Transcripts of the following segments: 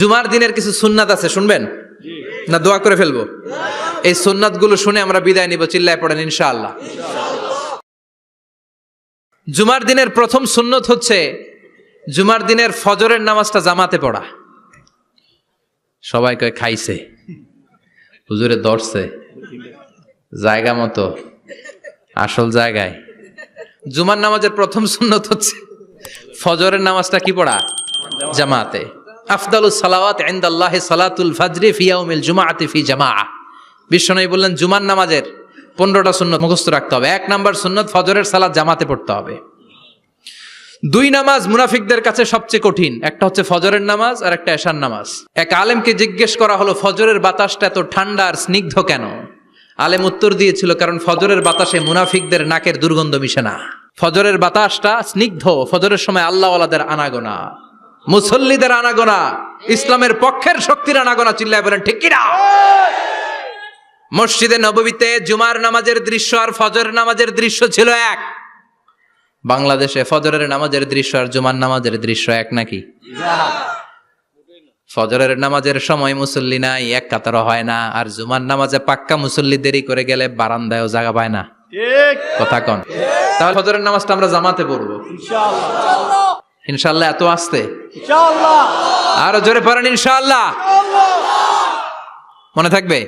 জুমার দিনের কিছু সুন্নাত আছে, শুনবেন না দোয়া করে ফেলবো? এই সুন্নাত গুলো শুনে আমরা বিদায় নিব, চিল্লায় পড়েন ইনশাআল্লাহ। জুমার দিনের প্রথম সুন্নত হচ্ছে জুমার দিনের ফজরের নামাজটা জামাতে পড়া। সবাই কয় খাইছে, হুজুরে ধরছে জায়গা মতো, আসল জায়গায়। জুমার নামাজের প্রথম সুন্নত হচ্ছে ফজরের নামাজটা কি পড়া? জামাতে। আফদালুস সালাওয়াত ইনদাল্লাহি সালাতুল ফাজরি ফি ইয়াউমিল জুমআতি ফি জামাআহ। বিশ্বনবী বললেন জুমার নামাজের 15টা সুন্নত মুখস্থ রাখতে হবে। 1 নাম্বার সুন্নত ফজরের সালাত জামাতে পড়তে হবে। 2 নামাজ মুনাফিকদের কাছে সবচেয়ে কঠিন, একটা হচ্ছে ফজরের নামাজ আর একটা এশার নামাজ। এক আলেমকে জিজ্ঞেস করা হলো ফজরের বাতাসটা এত ঠান্ডা আর স্নিগ্ধ কেন? আলেম উত্তর দিয়েছিল, কারণ ফজরের বাতাসে মুনাফিকদের নাকের দুর্গন্ধ মিশে না। ফজরের বাতাসটা স্নিগ্ধ, ফজরের সময় আল্লাহওয়ালাদের আনাগোনা, মুসল্লিদের আনাগোনা, ইসলামের পক্ষের শক্তির আনাগোনা। চিল্লায় বলেন ঠিক কিনা? মসজিদে নববীতে জুমার নামাজের দৃশ্য আর ফজরের নামাজের দৃশ্য ছিল এক। বাংলাদেশে ফজরের নামাজের দৃশ্য আর জুমার নামাজের দৃশ্য এক নাকি? ফজরের নামাজের সময় মুসল্লি নাই, এক কাতার হয় না, আর জুমার নামাজে পাক্কা মুসল্লি দেরি করে গেলে বারান্দায়ও জায়গা পায় না। কথা কন? তাহলে ফজরের নামাজটা আমরা জামাতে পড়বো ইনশাআল্লাহ। ইনশাআল্লাহ এত আসতে ইনশাআল্লাহ, আরো জোরে পড়েন ইনশাআল্লাহ। মনে থাকবে?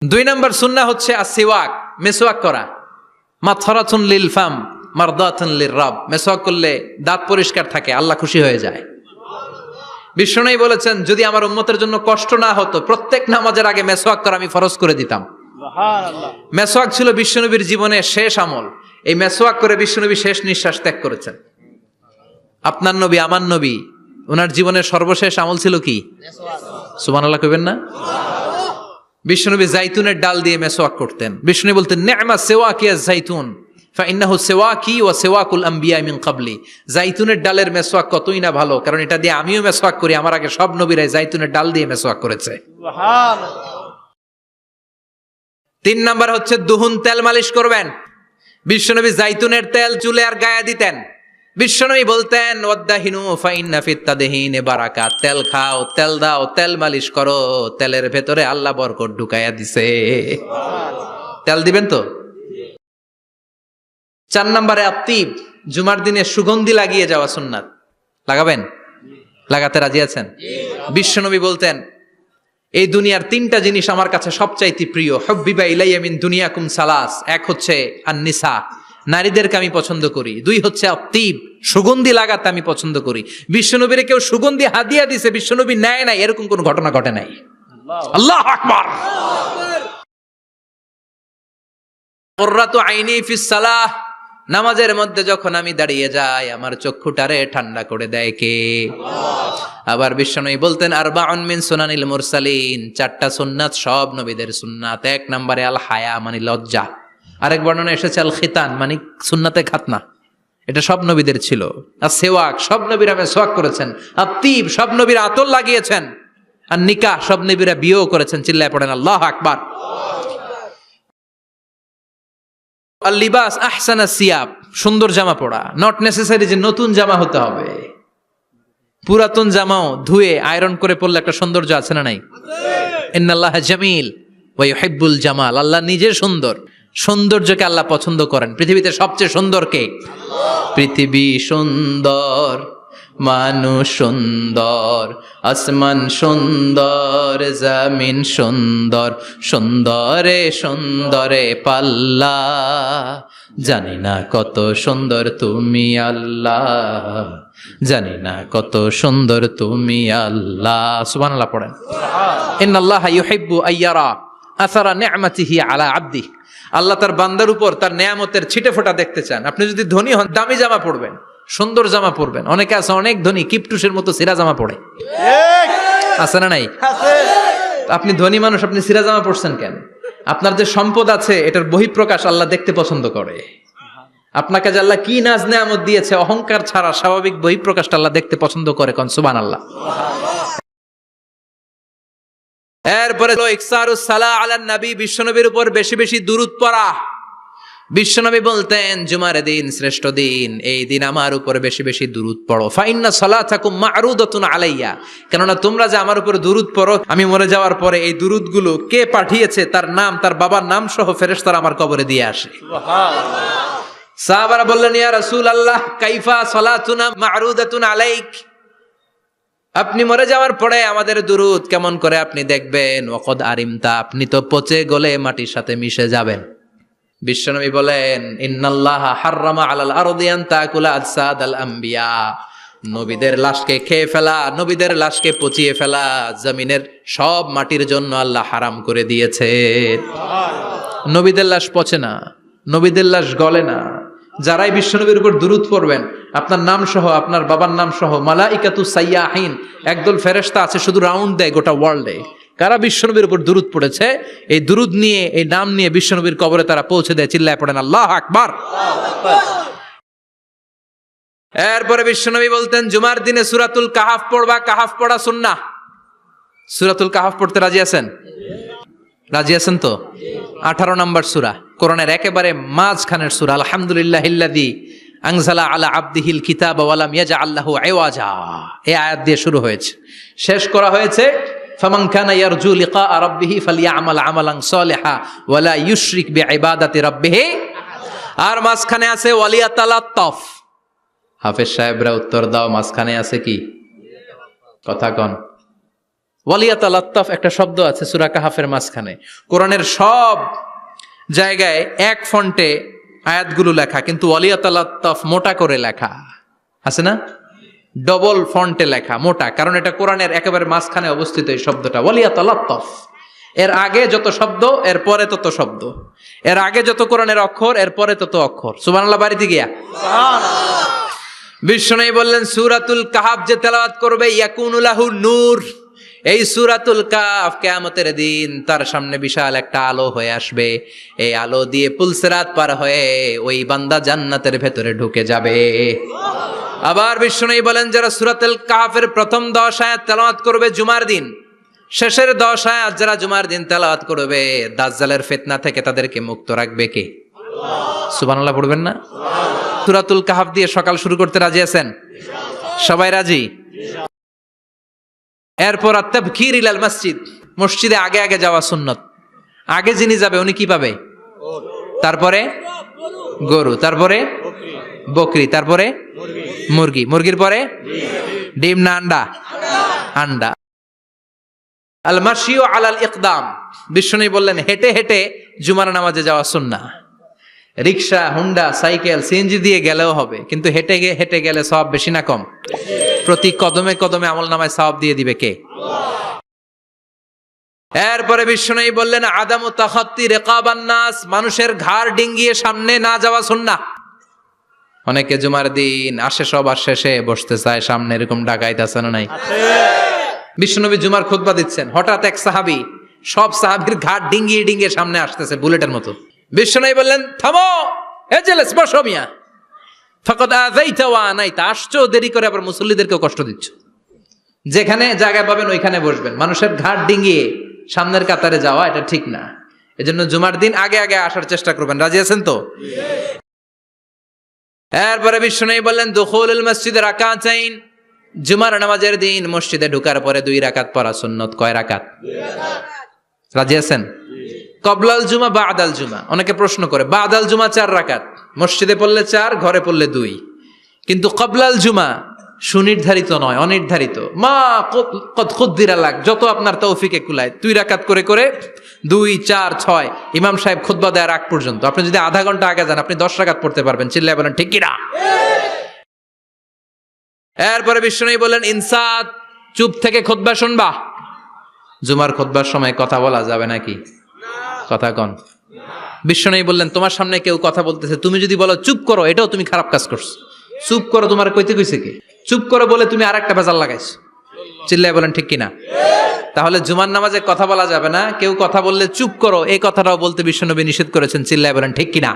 2 নাম্বার সুন্নাহ হচ্ছে আসওয়াক, মেসওয়াক করা। মাথরাতুন লিল ফাম মারদাতুন লির রব। মেসওয়াক করলে দাঁত পরিষ্কার থাকে, আল্লাহ খুশি হয়ে যায়। বিশ্বনবী বলেছেন, যদি আমার উম্মতের জন্য কষ্ট না হতো প্রত্যেক নামাজের আগে মেসওয়াক করা আমি ফরজ করে দিতাম। সুবহানাল্লাহ। মেসওয়াক ছিল বিশ্বনবীর জীবনের শেষ আমল। এই মেসওয়াক করে বিশ্বনবী শেষ নিঃশ্বাস ত্যাগ করেছেন। আপনার নবী, আমার নবী, ওনার জীবনের সর্বশেষ আমল ছিল কি? সুবহানাল্লাহ কইবেন না? বিশ্বনবী জাইতুনের ডাল দিয়ে মেসওয়াক করতেন। বিশ্বনবী বলতেন, নি'মা সিওয়াকিয়া জাইতুন ফাইন্নাহু সিওয়াকি ওয়া সিওয়াকুল আমবিয়া মিন ক্বাবলি। জাইতুনের ডালের মেসওয়াক কতই না ভালো, কারণ এটা দিয়ে আমিও মেসওয়াক করি, আমার আগে সব নবীরাই জাইতুনের ডাল দিয়ে মেসওয়াক করেছে। সুবহানাল্লাহ। 3 নাম্বার হচ্ছে দুহুন, তেল মালিশ করবেন। বিশ্বনবী জাইতুনের তেল চুলে আর গায়ে দিতেন। বিশ্বনবী বলতেন, ওয়াদাহিনু ফাইন্না ফিত তাদহিনে বারাকাত। তেল খাও, তেল দাও, তেল মালিশ করো, তেলের ভেতরে আল্লাহ বরকত ঢুকাইয়া দিছে। তেল দিবেন তো? 4 নম্বরে আত্তিব, জুমার দিনে সুগন্ধি লাগিয়ে যাওয়া সুন্নাত। লাগাবেন? লাগাতে রাজি আছেন? বিশ্বনবী বলতেন, এই দুনিয়ার 3টা জিনিস আমার কাছে সবচাইতে প্রিয়। হুব্বিবা ইলাইয়া মিন দুনিয়াকুম সালাস। 1 হচ্ছে আন-নিসা, নারীদেরকে আমি পছন্দ করি। 2 হচ্ছে আত্তিব, সুগন্ধি লাগাতে আমি পছন্দ করি। বিশ্বনবীরে কেউ সুগন্ধি হাদিয়া দিছে, বিশ্বনবী নেয় নাই, এরকম কোন ঘটনা ঘটে নাই। আল্লাহু আকবার। কুররাতু আইনি ফিস সালাহ। নামাজের মধ্যে যখন আমি দাঁড়িয়ে যাই আমার চক্ষুটারে ঠান্ডা করে দেয় কে? আবার বিশ্বনবী বলতেন, আরবাউন মিন সুনানিল মুরসালিন। 4টা সুন্নাত সব নবীদের সুন্নাত। 1 নম্বরে আল হায়া, মানে লজ্জা। আরেক বর্ণনা এসেছে আল খিতান, মানে সুন্নাতে খাতনা, এটা সব নবীদের ছিল। আর সেওয়াক, সব নবীরা মেসওয়াক করেছেন। আর তিব, সব নবীরা আতর লাগিয়েছেন। আর নিকাহ, সব নবীরা বিয়েও করেছেন। চিল্লায় পড়েন আল্লাহু আকবার। আর লিবাস আহসানা সিয়াব, সুন্দর জামা পরা। নট নেসেসারি যে নতুন জামা হতে হবে, পুরাতন জামাও ধুয়ে আয়রন করে পরলে একটা সৌন্দর্য আছে না নাই? ইন্নাল্লাহা জামিল ওয়া ইউহিব্বুল জামাল। আল্লাহ নিজে সুন্দর, সৌন্দর্যকে আল্লাহ পছন্দ করেন। পৃথিবীতে সবচেয়ে সুন্দর কে? পৃথিবী সুন্দর, মানুষ সুন্দর, আসমান সুন্দর, জমিন সুন্দর, সুন্দরে সুন্দরে পাল্লা। জানি না কত সুন্দর তুমি আল্লাহ, জানি না কত সুন্দর তুমি আল্লাহ। সুবহানাল্লাহ পড়েন। ইন্নাল্লাহা ইউহিব্বু আইয়ারা আসারা নি'মাতিহি আলা আবদি। আল্লাহ তার বান্দার উপর তার নেয়ামতের ছিটে ফোঁটা দেখতে চান। আপনি যদি ধনী হন, দামি জামা পরবেন, সুন্দর জামা পরবেন। অনেকে আছে অনেক ধনী, কিপটুসের মতো সিরা জামা পরে, আছে না নাই? আপনি ধনী মানুষ, আপনি সিরা জামা পরছেন কেন? আপনার যে সম্পদ আছে এটার বহিঃপ্রকাশ আল্লাহ দেখতে পছন্দ করে। আপনাকে যে আল্লাহ কি নাজ নেয়ামত দিয়েছে, অহংকার ছাড়া স্বাভাবিক বহিঃপ্রকাশটা আল্লাহ দেখতে পছন্দ করে। কোন সুবহানাল্লাহ। এরপরে ইকসারুস সালাহ আলান নবী, বিশ্বনবীর উপর বেশি বেশি দুরূদ পড়া। বিশ্বনবী বলতেন জুমার দিন শ্রেষ্ঠ দিন, এই দিন আমার উপরে বেশি বেশি দুরূদ পড়ো। ফাইন্না সালাতাকুম মা'রুদাতুন আলাইয়া, কেননা তোমরা যে আমার উপরে দুরূদ পড়ো, আমি মরে যাওয়ার পরে এই দুরূদগুলো কে পাঠিয়েছে তার নাম, তার বাবার নাম সহ ফেরেশতারা আমার কবরে দিয়ে আসে। সুবহানাল্লাহ। সাহাবারা বললেন ইয়া রাসূলুল্লাহ কাইফা সালাতুনা মা'রুদাতুন আলাইক, আপনি মরে যাওয়ার পরে আমাদের দুরূদ কেমন করে আপনি দেখবেন? ওয়াকাদ আরিমতা, আপনি তো পচে গলে মাটির সাথে মিশে যাবেন। বিশ্বনবী বলেন ইন্নাল্লাহা হাররামা আলাল আরদি আন তাকুলা আজসাদাল আম্বিয়া, নবীদের লাশকে খেয়ে ফেলা, নবীদের লাশকে পচিয়ে ফেলা জমিনের সব মাটির জন্য আল্লাহ হারাম করে দিয়েছে। নবীদের লাশ পচে না, নবীদের লাশ গলে না। যারাই বিশ্বনবীর উপর দুরূদ পড়বেন, আপনার নাম সহ, আপনার বাবার নাম সহ, মালাইকাতু সাইয়াহিন, একদল ফেরেশতা আছে শুধু রাউন্ড দেয় গোটা ওয়ার্ল্ডে। কারা বিশ্বনবীর উপর দুরূদ পড়েছে, এই দুরূদ নিয়ে, এই নাম নিয়ে বিশ্বনবীর কবরে তারা পৌঁছে দেয়। চিল্লায় পড়েন আল্লাহু আকবার। এরপরে বিশ্বনবী বলতেন জুমার দিনে সূরাতুল কাহাফ পড়বা, কাহাফ পড়া সুন্নাহ। সূরাতুল কাহাফ পড়তে রাজি আছেন? রাজি আছেন তো? 18 নম্বর সূরা, কোরআনের একেবারে মাঝখানের সূরা। আলহামদুলিল্লাহিল্লাযী আনজালা আলা আবদিহিল কিতাবা ওয়া লাম ইয়াজআল লাহু ইওয়াজা, এই আয়াত দিয়ে শুরু হয়েছে, শেষ করা হয়েছে ফামান কানা ইয়ারজু লিকা রাব্বিহি ফালইআমাল আমালান সালিহা ওয়া লা ইউশরিক বিইবাদাতি রাব্বিহি। আর মাঝখানে আছে ওয়ালিয়াতালাত্তাফ। হাফেজ সাহেবরা উত্তর দাও, মাঝখানে আছে কি? কথা কন। ওয়ালিয়াতালাত্তাফ একটা শব্দ আছে সূরা কাহাফের মাঝখানে। কোরআনের সব জায়গায় এক ফন্টে আয়াতগুলো লেখা, কিন্তু ওয়ালিয়াতালাত্তাফ মোটা করে লেখা আছে না? ডবল ফন্টে লেখা, মোটা, কারণ এটা কোরআনের একেবারে মাঝখানে অবস্থিত এই শব্দটা ওয়ালিয়াতালাত্তাফ। এর আগে যত শব্দ, এর পরে তত শব্দ, এর আগে যত কোরআনের অক্ষর, এর পরে তত অক্ষর। সুবহানাল্লাহ বাড়িতে গিয়া সুবহানাল্লাহ। বিশ্বনবী বললেন সূরাতুল কাহাফ যে তেলাওয়াত করবে ইয়াকুনু লাহু নূর, এই সূরাতুল কাহাফ কিয়ামতের দিন তার সামনে বিশাল একটা আলো হয়ে আসবে। এই আলো দিয়ে পুলসিরাত পার হয়ে ওই বান্দা জান্নাতের ভেতরে ঢুকে যাবে। আবার বিশ্বনবী বলেন যারা সূরাতুল কাহাফের প্রথম 10 আয়াত তেলাওয়াত করবে জুমার দিন, শেষের 10 আয়াত যারা জুমার দিন তেলাওয়াত করবে, দাজ্জালের ফিতনা থেকে তাদেরকে মুক্ত রাখবে কে? আল্লাহ। সুবহানাল্লাহ পড়বেন না? সুবহানাল্লাহ। সূরাতুল কাহাফ দিয়ে সকাল শুরু করতে রাজি আছেন? সবাই রাজি? এরপর আত-তাবকির ইলাল মসজিদ, মসজিদে আগে আগে যাওয়া সুন্নত। আগে যিনি যাবে উনি কি পাবে? তারপরে গরু, তারপরে বকরি, তারপরে মুরগি, মুরগির পরে ডিম না আন্ডা? আন্ডা। আল মাশিউ আলাল ইকদাম, বিশ্বনবী বললেন হেঁটে হেঁটে জুমার নামাজে যাওয়া সুন্নাহ। রিকশা, হুন্ডা, সাইকেল, সিএনজি দিয়ে গেলেও হবে, কিন্তু হেঁটে হেঁটে গেলে সওয়াব বেশি না কম? প্রতি কদমে কদমে আমলনামায় সওয়াব দিয়ে দিবে কে? আল্লাহ। এরপরে বিশ্বনবী বললেন আদামু তাখাত্তি রিকাবান নাস, মানুষের ঘাড় ডিঙ্গিয়ে সামনে না যাওয়া সুন্নাহ। অনেকে জুমার দিন আসে সবার শেষে বসতে চায় সামনে, এরকম ডাকাইত আছে না নাই? বিশ্বনবী জুমার খুতবা দিচ্ছেন, হঠাৎ এক সাহাবী সব সাহাবীর ঘাড় ডিঙ্গিয়ে ডিঙ্গিয়ে সামনে আসতেছে বুলেটের মতো। বিশ্বনবী বললেন থামো, এজেলেস, বসো মিয়া, ফাকাদ আযাইতা ওয়া আনাইতা, আসছো দেরি করে আবার মুসল্লিদেরকে কষ্ট দিচ্ছ। যেখানে জায়গা পাবেন ওইখানে বসবেন, মানুষের ঘাড় ডিঙ্গিয়ে সামনের কাতারে যাওয়া এটা ঠিক না। এজন্য জুমার দিন আগে আগে আসার চেষ্টা করবেন। রাজি আছেন তো? এরপরে বিশ্বনবী বললেন দুখুলুল মসজিদে রাকাতাইন, জুমার নামাজের দিন মসজিদে ঢোকার পরে 2 রাকাত পড়া সুন্নত। কয় রাকাত? 2 রাকাত। রাজি আছেন? কবলাল জুমা বাদাল জুমা, অনেকে প্রশ্ন করে বাদাল জুমা 4 রাকাত, মসজিদে পড়লে 4, ঘরে পড়লে 2, কিন্তু কবলাল জুমা সুনির্ধারিত নয়, অনির্ধারিত। মা কদ খুদ্দিরা লাক, যত আপনার তৌফিকে কুলায় 2 রাকাত করে করে 2, 4, 6 ইমাম সাহেব খুতবা দেওয়ার আগ পর্যন্ত। আপনি যদি আধা ঘন্টা আগে যান আপনি 10 রাকাত পড়তে পারবেন। চিল্লায় বলেন ঠিক কিনা? এরপরে বিশ্বনবী বলেন ইনসাত, চুপ থেকে খুতবা শুনবা। জুমার খুতবার সময় কথা বলা যাবে নাকি? কথা কন। বিশ্বনবী বললেন তোমার সামনে কেউ কথা বলতেছে, তুমি যদি বলো চুপ করো, এটাও তুমি খারাপ কাজ করছো। চুপ করো তোমার কইতে কইছে কে? চুপ করো বলে তুমি আরেকটা ভেজাল লাগাইছো। চিল্লায় বলেন ঠিক কিনা? তাহলে জুমার নামাজে কথা বলা যাবে না, কেউ কথা বললে চুপ করো এই কথাটাও বলতে বিশ্বনবী নিষেধ করেছেন। চিল্লায় বলেন ঠিক কিনা?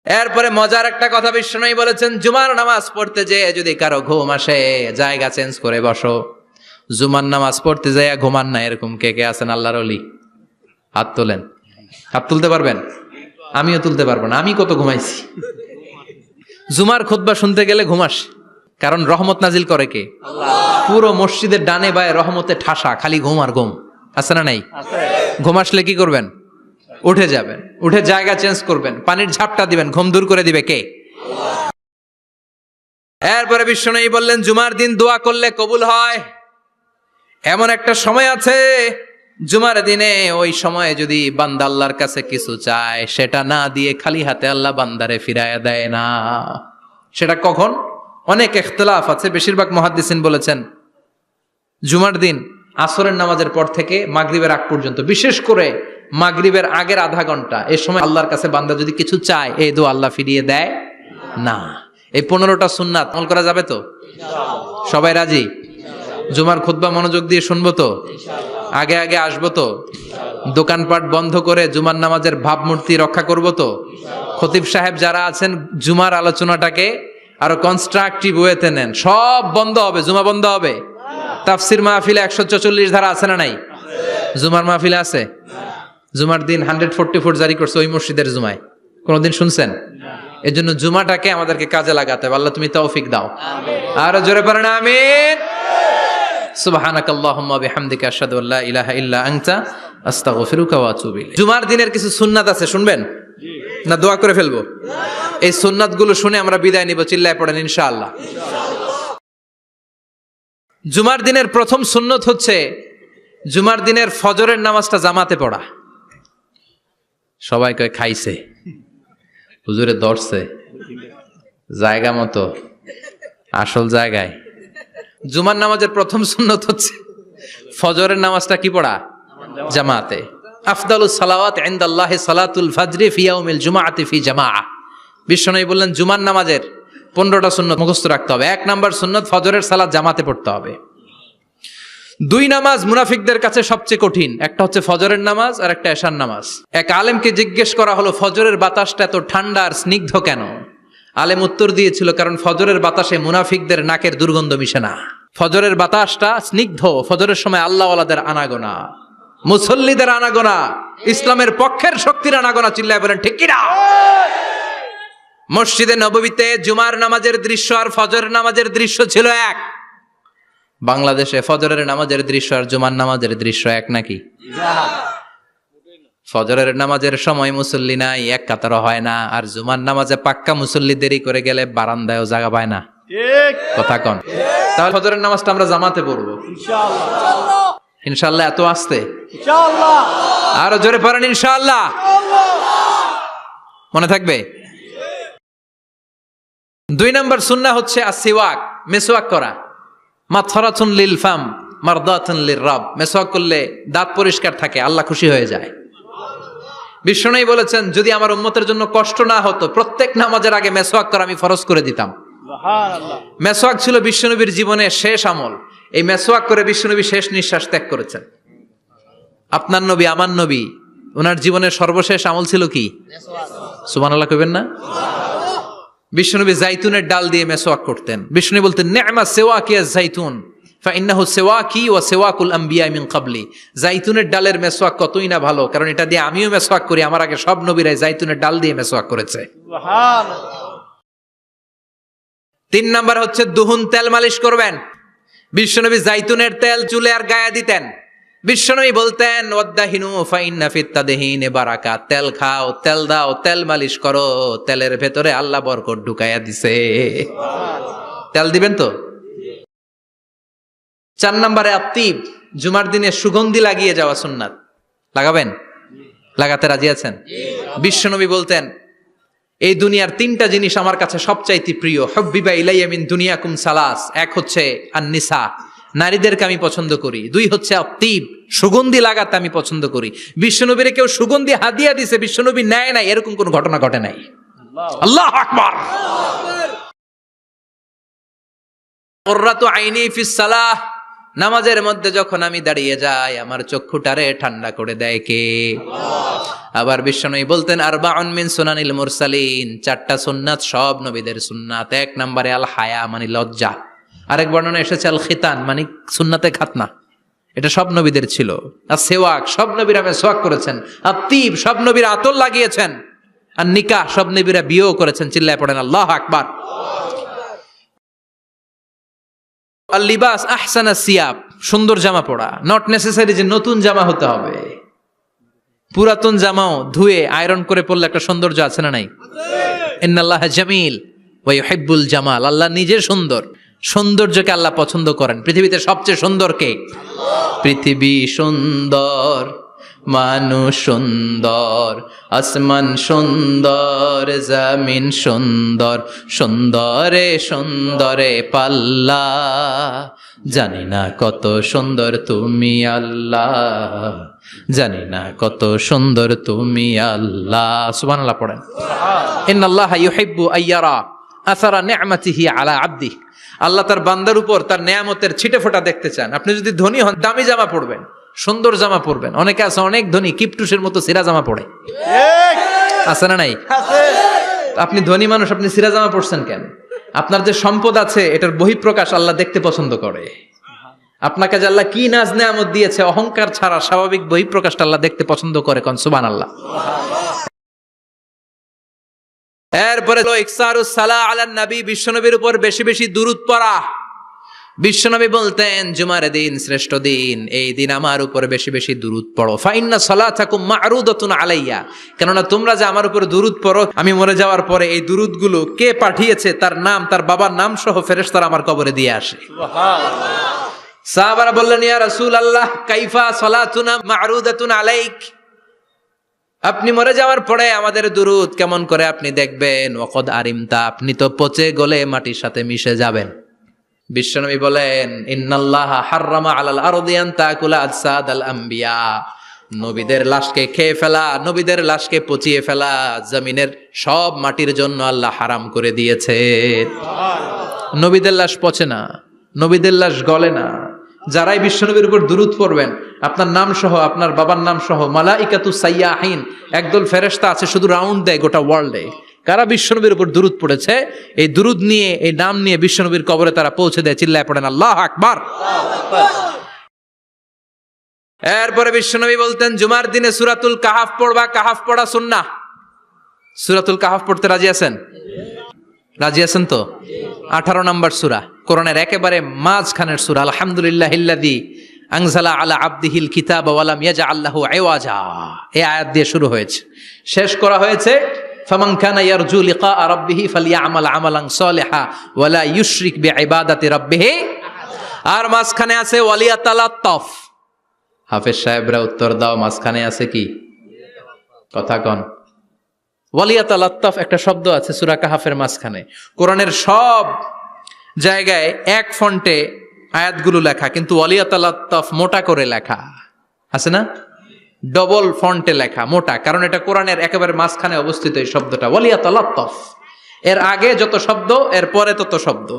এরপরে মজার একটা কথা বিশ্বনবী বলেছেন, জুমার নামাজ পড়তে যে যদি কারো ঘুম আসে জায়গা চেঞ্জ করে বসো। জুমার নামাজ পড়তে যাইয়া ঘুমান না, এরকম কে কে আছেন আল্লাহর ওলি? হাত তোলেন, হাত তুলতে পারবেন? আমিও তুলতে পারবো না, আমি কত ঘুমাইছি। জুমার খুতবা শুনতে গেলে ঘুমাস, কারণ রহমত নাজিল করে কে? পুরো মসজিদের ডানে বায়ে রহমতে ঠাসা, খালি ঘুম আর ঘুম। আছে না নাই? ঘুম আসলে কি করবেন? উঠে যাবেন, উঠে জায়গা চেঞ্জ করবেন, পানির ঝাপটা দিবেন, ঘুম দূর করে দিবে কে? এরপরে বিশ্বনবী বললেন, জুমার দিন দোয়া করলে কবুল হয়। এমন একটা সময় আছে জুমার দিনে, ওই সময়ে যদি বান্দা আল্লাহর কাছে কিছু চায়, সেটা না দিয়ে খালি হাতে আল্লাহ বান্দারে ফিরাইয়া দেয় না। সেটা কখন? অনেক ইখতিলাফ আছে, বেশিরভাগ মুহাদ্দিসিন বলেছেন জুমার দিন আসরের নামাজের পর থেকে মাগরিবের আগ পর্যন্ত, বিশেষ করে মাগরিবের আগের আধা ঘন্টা, এই সময় আল্লাহর কাছে বান্দা যদি কিছু চায়, এই দোয়া আল্লাহ ফিরিয়ে দেয় না। এই 15টা সুন্নাত আমল করা যাবে তো? সবাই রাজি? জুমার খুতবা মনোযোগ দিয়ে শুনবো তো? আগে আগে আসবো তো? দোকানপাট বন্ধ করে জুমার নামাজের ভাবমূর্তি রক্ষা করবো তো? খতিব সাহেব যারা আছেন, জুমার আলোচনাটাকে আরো কনস্ট্রাকটিভ ওয়েতে নেন। সব বন্ধ হবে, জুমা বন্ধ হবে। তাফসির মাহফিলে 144 ধারা আছে না নাই? জুমার মাহফিলে আছে? জুমার দিন 144 জারি করছে ওই মসজিদের জুমায়, কোনদিন শুনছেন? এই জন্য জুমাটাকে আমাদেরকে কাজে লাগাতে হবে। আল্লাহ তুমি তৌফিক দাও। আরো জোরে পড়েন আমিন। সুবহানাকাল্লাহুম্মা বিহামদিকা আশহাদু আল্লা ইলাহা ইল্লা আনতা আস্তাগফিরুকা ওয়া আতুবু ইলাইক। জুমার দিনের কিছু সুন্নাত আছে, শুনবেন না? দোয়া করে ফেলবো। এই সুন্নাতগুলো শুনে আমরা বিদায় নিব। চিল্লায় পড়েন ইনশাআল্লাহ। জুমার দিনের প্রথম সুন্নত হচ্ছে জুমার দিনের ফজরের নামাজটা জামাতে পড়া। সবাই কয় খাইছে, হুজুরে ধরছে জায়গা মতো, আসল জায়গায়। জুমার নামাজের প্রথম সুন্নত হচ্ছে ফজরের নামাজটা কি পড়া? জামাতে। আফদালুস সালাওয়াত ইনদাল্লাহি সালাতুল ফাজরি ফি ইয়াউমিল জুমআতি ফি জামাআহ। বিশ্বনবী বললেন জুমার নামাজের 15টা সুন্নত মুখস্থ রাখতে হবে। 1 নাম্বার সুন্নত, ফজরের সালাত জামাতে পড়তে হবে। 2 নামাজ মুনাফিকদের কাছে সবচেয়ে কঠিন, একটা হচ্ছে ফজরের নামাজ আর একটা এশার নামাজ। এক আলেমকে জিজ্ঞেস করা হলো, ফজরের বাতাসটা এত ঠান্ডা আর স্নিগ্ধ কেন? আলেম উত্তর দিয়েছিল, কারণ ফজরের বাতাসে মুনাফিকদের নাকের দুর্গন্ধ মিশে না। ফজরের বাতাসটা স্নিগ্ধ, ফজরের সময় আল্লাহওয়ালাদের আনাগোনা, মুসল্লিদের আনাগোনা, ইসলামের পক্ষের শক্তির আনাগোনা। চিল্লায় বলেন ঠিক কিনা? মসজিদে নববীতে জুমার নামাজের দৃশ্য আর ফজরের নামাজের দৃশ্য ছিল এক। বাংলাদেশে ফজরের নামাজের দৃশ্য আর জুমার নামাজের দৃশ্য এক নাকি? ফজরের নামাজের সময় মুসল্লি নাই, এক কাতার হয় না, আর জুমার নামাজে পাক্কা মুসল্লি দেরি করে গেলে বারান্দায়ও জায়গা পায় না। কথা কন? তাহলে ফজরের নামাজটা আমরা জামাতে পড়বো ইনশাআল্লাহ। ইনশাআল্লাহ এত আসতে ইনশাআল্লাহ, আরো জোরে পড়েন ইনশাআল্লাহ। মনে থাকবে? 2 নাম্বার সুন্নাহ হচ্ছে আসওয়াক, মেসওয়াক করা। মাথরাতুন লিল ফাম মারদাতুন লির রাব। মেসওয়াক করলে দাঁত পরিষ্কার থাকে, আল্লাহ খুশি হয়ে যায়। বিশ্বনবী বলেছেন, যদি আমার উম্মতের জন্য কষ্ট না হতো, প্রত্যেক নামাজের আগে মেসওয়াক করা আমি ফরজ করে দিতাম। সুবহানাল্লাহ। মেসওয়াক ছিল বিশ্বনবীর জীবনের শেষ আমল। এই মেসওয়াক করে বিশ্বনবী শেষ নিঃশ্বাস ত্যাগ করেছেন। আপনার নবী, আমার নবী, ওনার জীবনের সর্বশেষ আমল ছিল কি? সুবহানাল্লাহ কইবেন না? বিশ্বনবী জাইতুনের ডাল দিয়ে মেসওয়াক করতেন। বিশ্বনবী বলতেন, নি'মা সিওয়াকিয়া জাইতুন ফাইন্নাহু সিওয়াকি ওয়া সিওয়াকুল আমবিয়া মিন ক্বাবলি। জাইতুনের ডালের মেসওয়াক কতই না ভালো, কারণ এটা দিয়ে আমিও মেসওয়াক করি, আমার আগে সব নবীরাই জাইতুনের ডাল দিয়ে মেসওয়াক করেছে। সুবহানাল্লাহ। 3 নাম্বার হচ্ছে দুহুন, তেল মালিশ করবেন। বিশ্বনবী জাইতুনের তেল চুলে আর গায়ে দিতেন। বিশ্বনবী বলতেন, ওয়াদাহিনু ফাইন্না ফিত তাদহিনে বারাকা। তেল খাও, তেল দাও, তেল মালিশ করো, তেলের ভেতরে আল্লাহ বরকত ঢুকাইয়া দিছে। তেল দিবেন তো? 4 নম্বরে আত্তিব, জুমার দিনে সুগন্ধি লাগিয়ে যাওয়া সুন্নাত। লাগাবেন? লাগাতে রাজি আছেন? বিশ্বনবী বলতেন, এই দুনিয়ার 3টা জিনিস আমার কাছে সবচাইতে প্রিয়। হুব্বিবা ইলাইয়া মিন দুনিয়াকুম সালাস। 1 হচ্ছে আন-নিসা, নারীদেরকে আমি পছন্দ করি। 2 হচ্ছে আত্তিব, সুগন্ধি লাগাতে আমি পছন্দ করি। বিশ্বনবীরে কেউ সুগন্ধি হাদিয়া দিছে, বিশ্বনবী নেয় নাই, এরকম কোন ঘটনা ঘটে নাই। আল্লাহু আকবার। কুররাতু আইনি ফিস সালাহ। নামাজের মধ্যে যখন আমি দাঁড়িয়ে যাই, আমার চক্ষুটারে ঠান্ডা করে দেয় কে? আবার বিশ্বনবী বলতেন, আরবাউন মিন সুনানিল মুরসালিন। 4টা সুন্নাত সব নবীদের সুন্নাত। 1 নম্বরে আল হায়া, মানে লজ্জা। আরেক বর্ণনা এসেছে আল খিতান, মানে সুন্নাতে খাতনা। এটা সব নবীদের ছিল। আর সেওয়াক, সব নবীরা মেসওয়াক করেছেন। আর তিব, সব নবীরা আতর লাগিয়েছেন। আর নিকাহ, সব নবীরা বিয়েও করেছেন। চিল্লায় পড়েন আল্লাহু আকবার। আল লিবাস আহসানা সিয়াব, সুন্দর জামা পড়া। নট নেসেসারি যে নতুন জামা হতে হবে, পুরাতন জামাও ধুয়ে আয়রন করে পরলে একটা সৌন্দর্য আছে না নাই? ইন্নাল্লাহা জামিল ওয়া ইউহিব্বুল জামাল, আল্লাহ নিজে সুন্দর, সৌন্দর্যকে আল্লাহ পছন্দ করেন। পৃথিবীতে সবচেয়ে সুন্দর কে? পৃথিবী সুন্দর, মানুষ সুন্দর, আসমান সুন্দর, জমিন সুন্দর, সুন্দরে সুন্দরে পাল্লা, জানি না কত সুন্দর তুমি আল্লাহ, জানি না কত সুন্দর তুমি আল্লাহ। সুবহানাল্লাহ পড়েন। ইন্নাল্লাহা ইউহিব্বু আইয়ারা আসারা নি'মাতিহি আলা আবদি, আল্লাহ তার বান্দার উপর তার নেয়ামতের ছিটে ফোঁটা দেখতে চান। আপনি যদি ধনী হন, দামি জামা পরবেন, সুন্দর জামা পরবেন। অনেকে আছে অনেক ধনী, কিপটুসের মতো সিরা জামা পরে, আছে না নাই? আপনি ধনী মানুষ, আপনি সিরা জামা পরছেন কেন? আপনার যে সম্পদ আছে এটার বহিঃপ্রকাশ আল্লাহ দেখতে পছন্দ করে। আপনাকে যে আল্লাহ কি নাজ নেয়ামত দিয়েছে, অহংকার ছাড়া স্বাভাবিক বহিঃপ্রকাশটা আল্লাহ দেখতে পছন্দ করে। কোন সুবহানাল্লাহ। এরপরে ইকসারুস সালাহ আলান নবী, বিশ্বনবীর উপর বেশি বেশি দুরূদ পড়া। বিশ্বনবী বলতেন জুমার দিন শ্রেষ্ঠ দিন, এই দিন আমার উপর বেশি বেশি দুরূদ পড়ো। ফাইন্না সালাতাকুম মা'রুদাতুন আলাইয়া, কেননা তোমরা যে আমার উপর দুরূদ পড়ো, আমি মরে যাওয়ার পরে এই দুরূদগুলো কে পাঠিয়েছে তার নাম, তার বাবার নাম সহ ফেরেশতারা আমার কবরে দিয়ে আসে। সুবহানাল্লাহ। সাহাবারা বললেন ইয়া রাসূলুল্লাহ কাইফা সালাতুনা মা'রুদাতুন আলাইক, আপনি মরে যাওয়ার পরে আমাদের দুরূদ কেমন করে আপনি দেখবেন? ওয়াকাদ আরিমতা, আপনি তো পচে গলে মাটির সাথে মিশে যাবেন। বিশ্বনবী বলেন ইন্নাল্লাহা হাররামা আলাল আরদি আন তাকুলা আজসাদাল আম্বিয়া, নবীদের লাশকে খেয়ে ফেলা, নবীদের লাশকে পচিয়ে ফেলা জমিনের সব মাটির জন্য আল্লাহ হারাম করে দিয়েছে। নবীদের লাশ পচে না, নবীদের লাশ গলে না। যারাই বিশ্বনবীর উপর দুরূদ পড়বেন, আপনার নাম সহ, আপনার বাবার নাম সহ, মালাইকাতু সাইয়াহিন, একদল ফেরেশতা আছে শুধু রাউন্ড দেয় গোটা ওয়ার্ল্ডে। কারা বিশ্বনবীর উপর দুরূদ পড়েছে, এই দুরূদ নিয়ে, এই নাম নিয়ে বিশ্বনবীর কবরে তারা পৌঁছে দেয়। চিল্লায় পড়েন আল্লাহু আকবার। এরপরে বিশ্বনবী বলতেন জুমার দিনে সূরাতুল কাহাফ পড়বা, কাহাফ পড়া সুন্নাহ। সূরাতুল কাহাফ পড়তে রাজি আছেন? রাজি আছেন তো? 18 নম্বর সূরা, কোরআনের একেবারে মাঝখানের সূরা। আলহামদুলিল্লাহিল্লাযী আনজালা আলা আবদিহিল কিতাবা ওয়া লাম ইয়াজআল লাহু ইওয়াজা, এই আয়াত দিয়ে শুরু হয়েছে, শেষ করা হয়েছে ফামান কানা ইয়ারজু লিকা রাব্বিহি ফালইয়ামাল আমালান সালিহা ওয়া লা ইউশরিক বিইবাদাতি রাব্বিহি। আর মাঝখানে আছে ওয়ালিয়াতালাত্তাফ। হাফেজ সাহেবরা উত্তর দাও, মাঝখানে আছে কি? কথা কন। ওয়ালিয়াতালাত্তাফ একটা শব্দ আছে সূরা কাহাফের মাঝখানে। কোরআনের সব জায়গায় এক ফন্টে আয়াতগুলো লেখা, কিন্তু ওয়ালিয়াতালাত্তাফ মোটা করে লেখা আছে না? ডবল ফন্টে লেখা, মোটা, কারণ এটা কোরআনের একেবারে মাঝখানে অবস্থিত এই শব্দটা ওয়ালিয়াতালাত্তাফ। এর আগে যত শব্দ, এর পরে তত শব্দ,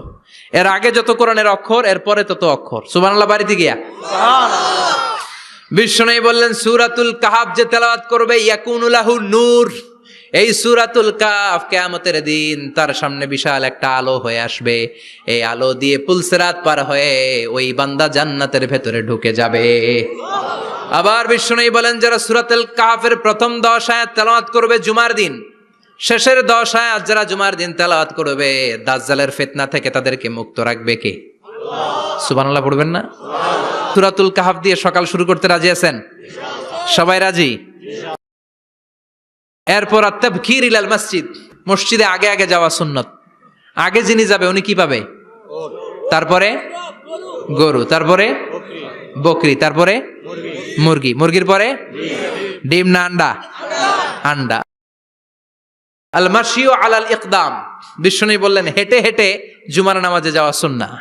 এর আগে যত কোরআনের অক্ষর, এর পরে তত অক্ষর। সুবহানাল্লাহ বাড়িতে গিয়া সুবহানাল্লাহ। বিশ্বনবী বললেন সূরাতুল কাহাফ যে তেলাওয়াত করবে ইয়াকুনু লাহু নূর, এই সূরাতুল কাহাফ কিয়ামতের দিন তার সামনে বিশাল একটা আলো হয়ে আসবে। এই আলো দিয়ে পুলসিরাত পার হয়ে ওই বান্দা জান্নাতের ভেতরে ঢুকে যাবে। আবার বিশ্বনবী বলেন যারা সূরাতুল কাহাফের প্রথম 10 আয়াত তেলাওয়াত করবে জুমার দিন, শেষের 10 আয়াত যারা জুমার দিন তেলাওয়াত করবে, দাজ্জালের ফিতনা থেকে তাদেরকে মুক্ত রাখবে কে? আল্লাহ। সুবহানাল্লাহ পড়বেন না? সুবহানাল্লাহ। সূরাতুল কাহাফ দিয়ে সকাল শুরু করতে রাজি আছেন? সবাই রাজি? এরপর আত-তাবকির ইলাল মসজিদ, মসজিদে আগে আগে যাওয়া সুন্নত। আগে যিনি যাবে উনি কি পাবে? তারপরে গরু, তারপরে বকরি, তারপরে মুরগি, মুরগির পরে ডিম না আন্ডা? আন্ডা। আল মাশিউ আলাল ইকদাম, বিশ্বনবী বললেন হেঁটে হেঁটে জুমার নামাজে যাওয়া সুন্নাহ।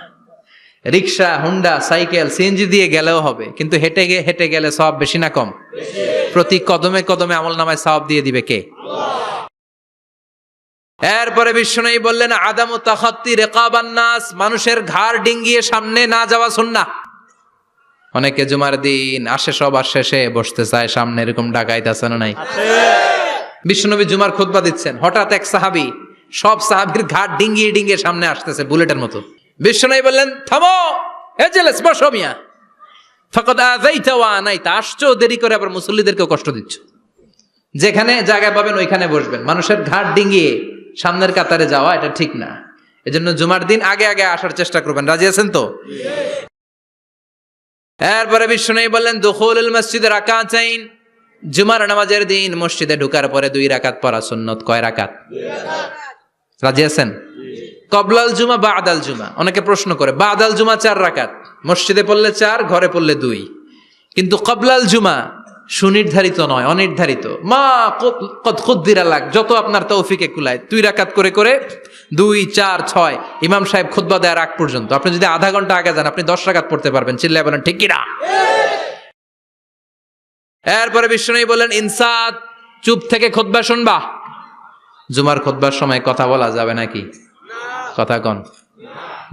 রিকশা, হুন্ডা, সাইকেল, সিএনজি দিয়ে গেলেও হবে, কিন্তু হেঁটে হেঁটে গেলে সওয়াব বেশি না কম? প্রতি কদমে কদমে আমলনামায় সওয়াব দিয়ে দিবে কে? আল্লাহ। এরপরে বিশ্বনবী বললেন আদামু তাখাত্তি রিকাবান নাস, মানুষের ঘাড় ডিঙ্গিয়ে সামনে না যাওয়া সুন্নাহ। অনেকে জুমার দিন আসে সবার শেষে বসতে চায় সামনে, এরকম ডাকাইত আছে না নাই? বিশ্বনবী জুমার খুতবা দিচ্ছেন, হঠাৎ এক সাহাবী সব সাহাবীর ঘাড় ডিঙ্গিয়ে ডিঙ্গিয়ে সামনে আসতেছে বুলেটের মতো। বিশ্বনবী বললেন থামো, এজেলেস, বসো মিয়া, ফাকাদ আযাইতা ওয়া আনাইতা, আসছো দেরি করে আবার মুসল্লিদেরকে কষ্ট দিচ্ছ। যেখানে জায়গা পাবেন ওইখানে বসবেন। মানুষের ঘাট ডিঙিয়ে সামনের কাতারে যাওয়া এটা ঠিক না। এজন্য জুমার দিন আগে আগে আসার চেষ্টা করবেন। রাজি আছেন তো? এরপরে বিশ্বনবী বললেন দুখুলুল মসজিদে রাকাতাইন, জুমার নামাজের দিন মসজিদে ঢোকার পরে 2 রাকাত পড়া সুন্নত। কয় রাকাত? 2 রাকাত। রাজি আছেন? কবলাল জুমা বাদাল জুমা। অনেকে প্রশ্ন করে বাদাল জুমা 4 রাকাত, মসজিদে পড়লে 4, ঘরে পড়লে 2, কিন্তু কবলাল জুমা সুনির্ধারিত নয়, অনির্ধারিত। মা কদ খুদ্দিরা লাগ, যত আপনার তৌফিকে কুলায় 2 রাকাত করে করে 2, 4, 6 ইমাম সাহেব খুতবা দেওয়ার আগ পর্যন্ত। আপনি যদি আধা ঘন্টা আগে যান আপনি 10 রাকাত পড়তে পারবেন। চিল্লায় বলেন ঠিক কিনা? এরপরে বিশ্বনবী বললেন ইনসাত, চুপ থেকে খুতবা শুনবা। জুমার খুতবার সময় কথা বলা যাবে নাকি? কথা কন।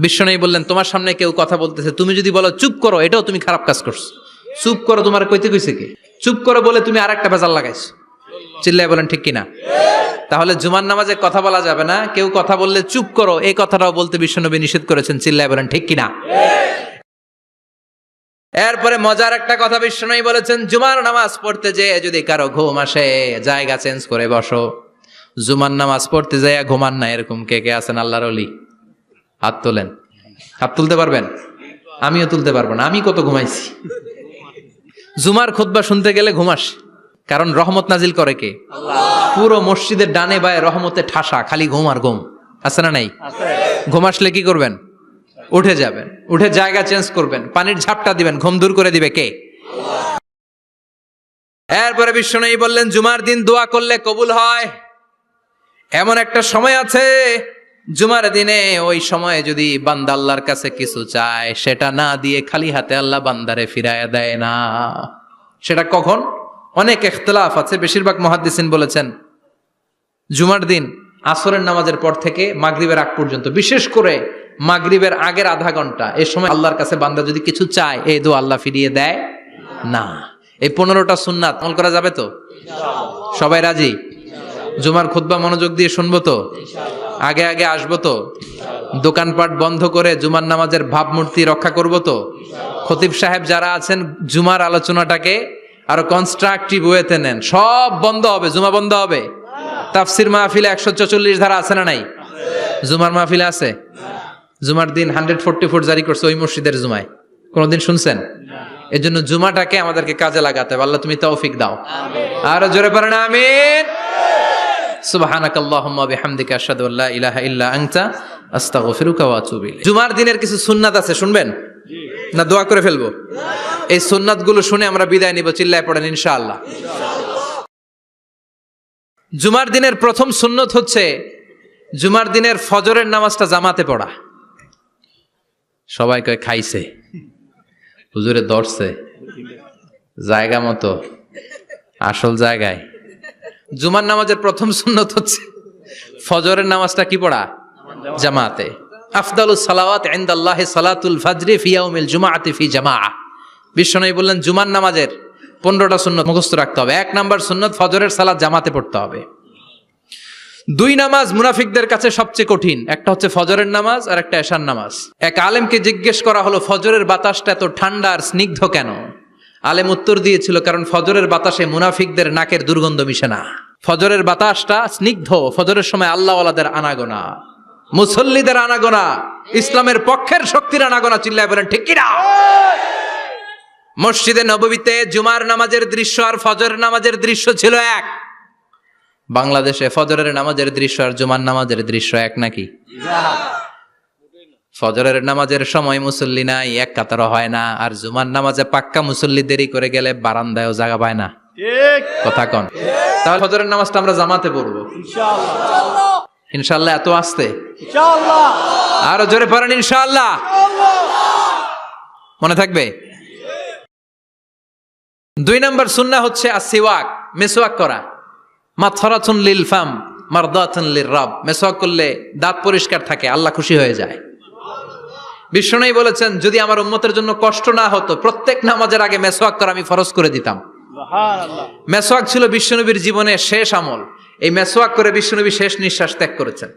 বিশ্বনবী বললেন তোমার সামনে কেউ কথা বলতেছে, তুমি যদি বলো চুপ করো, এটাও তুমি খারাপ কাজ করছো। চুপ করো তোমার কইতে কইছে কে? চুপ করো বলে তুমি আরেকটা ভেজাল লাগাইছো। চিল্লায় বলেন ঠিক কিনা? তাহলে জুমার নামাজে কথা বলা যাবে না। কেউ কথা বললে চুপ করো, এই কথাটাও বলতে বিশ্বনবী নিষেধ করেছেন। চিল্লায় বলেন ঠিক কিনা? এরপরে মজার একটা কথা বিশ্বনবী বলেছেন, জুমার নামাজ পড়তে যেয়ে যদি কারো ঘুম আসে জায়গা চেঞ্জ করে বসো। জুমার নামাজ পড়তে যাইয়া ঘুমান না, এরকম কে কে আছেন আল্লাহর ওলি? হাত তোলেন। হাত তুলতে পারবেন? আমিও তুলতে পারবো না, আমি কত ঘুমাইছি। জুমার খুতবা শুনতে গেলে ঘুমাস, কারণ রহমত নাজিল করে কে? আল্লাহ। পুরো মসজিদের ডানে বায়ে রহমতে ঠাসা, খালি ঘুম আর ঘুম। আছে না নাই? ঘুম আসলে কি করবেন? উঠে যাবেন, উঠে জায়গা চেঞ্জ করবেন, পানির ঝাপটা দিবেন, ঘুম দূর করে দিবে কে? এরপরে বিশ্বনবী বললেন জুমার দিন দোয়া করলে কবুল হয়। এমন একটা সময় আছে জুমার দিনে, ওই সময়ে যদি বান্দা আল্লাহর কাছে কিছু চায়, সেটা না দিয়ে খালি হাতে আল্লাহ বান্দারে ফিরাইয়া দেয় না। সেটা কখন? অনেক ইখতিলাফ আছে। বেশিরভাগ মুহাদ্দিসিন বলেছেন জুমার দিন আসরের নামাজের পর থেকে মাগরিবের আগ পর্যন্ত, বিশেষ করে মাগরিবের আগের আধা ঘন্টা, এই সময় আল্লাহর কাছে বান্দা যদি কিছু চায়, এই দোয়া আল্লাহ ফিরিয়ে দেয় না। এই 15টা সুন্নাত আমল করা যাবে তো? সবাই রাজি? জুমার খুতবা মনোযোগ দিয়ে শুনবো তো? আগে আগে আসবো তো? দোকানপাট বন্ধ করে জুমার নামাজের ভাবমূর্তি রক্ষা করবো তো? খতিব সাহেব যারা আছেন জুমার আলোচনাটাকে আরো কনস্ট্রাকটিভ ওয়েতে নেন। সব বন্ধ হবে, জুমা বন্ধ হবে। তাফসির মাহফিলে 144 ধারা আছে না নাই? জুমার মাহফিলে আছে? জুমার দিন 144 জারি করছে ওই মসজিদের জুমায়, কোনদিন শুনছেন? এর জন্য জুমাটাকে আমাদেরকে কাজে লাগাতে হবে। আল্লাহ তুমি তৌফিক দাও। আরো জোরে পড়েন আমিন। সুবহানাকাল্লাহুম্মা বিহামদিকা আশহাদু আল্লা ইলাহা ইল্লা আনতা আস্তাগফিরুকা ওয়া আতুবু ইলাইক। জুমার দিনের কিছু সুন্নাত আছে, শুনবেন না? দোয়া করে ফেলবো। এই সুন্নাতগুলো শুনে আমরা বিদায় নিব। চিল্লায় পড়েন ইনশাআল্লাহ। জুমার দিনের প্রথম সুন্নত হচ্ছে জুমার দিনের ফজরের নামাজটা জামাতে পড়া। সবাই কয় খাইছে, হুজুরে ধরছে জায়গা মতো, আসল জায়গায়। জুমার নামাজের প্রথম সুন্নত হচ্ছে ফজরের নামাজটা কি পড়া? জামাতে। আফদালুস সালাওয়াত ইনদাল্লাহি সালাতুল ফাজরি ফি ইয়াউমিল জুমআতি ফি জামাআহ। বিশ্বনবী বললেন জুমার নামাজের 15টা সুন্নত মুখস্থ রাখতে হবে। 1 নাম্বার সুন্নত ফজরের সালাত জামাতে পড়তে হবে। 2 নামাজ মুনাফিকদের কাছে সবচেয়ে কঠিন, একটা হচ্ছে ফজরের নামাজ আর একটা এশার নামাজ। এক আলেমকে জিজ্ঞেস করা হলো ফজরের বাতাসটা এত ঠান্ডা আর স্নিগ্ধ কেন? আলেম উত্তর দিয়েছিল কারণ ফজরের বাতাসে মুনাফিকদের নাকের দুর্গন্ধ মিশে না। ফজরের বাতাসটা স্নিগ্ধ। ফজরের সময় আল্লাহওয়ালাদের আনাগোনা, মুসল্লিদের আনাগোনা, ইসলামের পক্ষের শক্তির আনাগোনা। চিল্লায় বলেন ঠিক কিনা? মসজিদে নববীতে জুমার নামাজের দৃশ্য আর ফজরের নামাজের দৃশ্য ছিল এক। বাংলাদেশে ফজরের নামাজের দৃশ্য আর জুমার নামাজের দৃশ্য এক নাকি? ফজরের নামাজের সময় মুসল্লি নাই, এক কাতারও হয় না। আর জুমার নামাজে পাক্কা মুসল্লি দেরি করে গেলে বারান্দায়ও জায়গা পায় না। কথা কন। তাহলে ফজরের নামাজটা আমরা জামাতে পড়বো ইনশাআল্লাহ। ইনশাআল্লাহ এত আসতে ইনশাআল্লাহ, আরো জোরে পড়েন ইনশাআল্লাহ। মনে থাকবে? 2 নাম্বার সুন্নাহ হচ্ছে আসওয়াক, মেসওয়াক করা। মাথরাতুন লিল ফাম মারদাতুন লির রাব। মেসওয়াক করলে দাঁত পরিষ্কার থাকে, আল্লাহ খুশি হয়ে যায়। বিশ্বনবী বলেছেন যদি আমার উম্মতের জন্য কষ্ট না হতো প্রত্যেক নামাজের আগে মেসওয়াক করা আমি ফরজ করে দিতাম। সুবহানাল্লাহ। মেসওয়াক ছিল বিশ্বনবীর জীবনের শেষ আমল। এই মেসওয়াক করে বিশ্বনবী শেষ নিঃশ্বাস ত্যাগ করেছেন।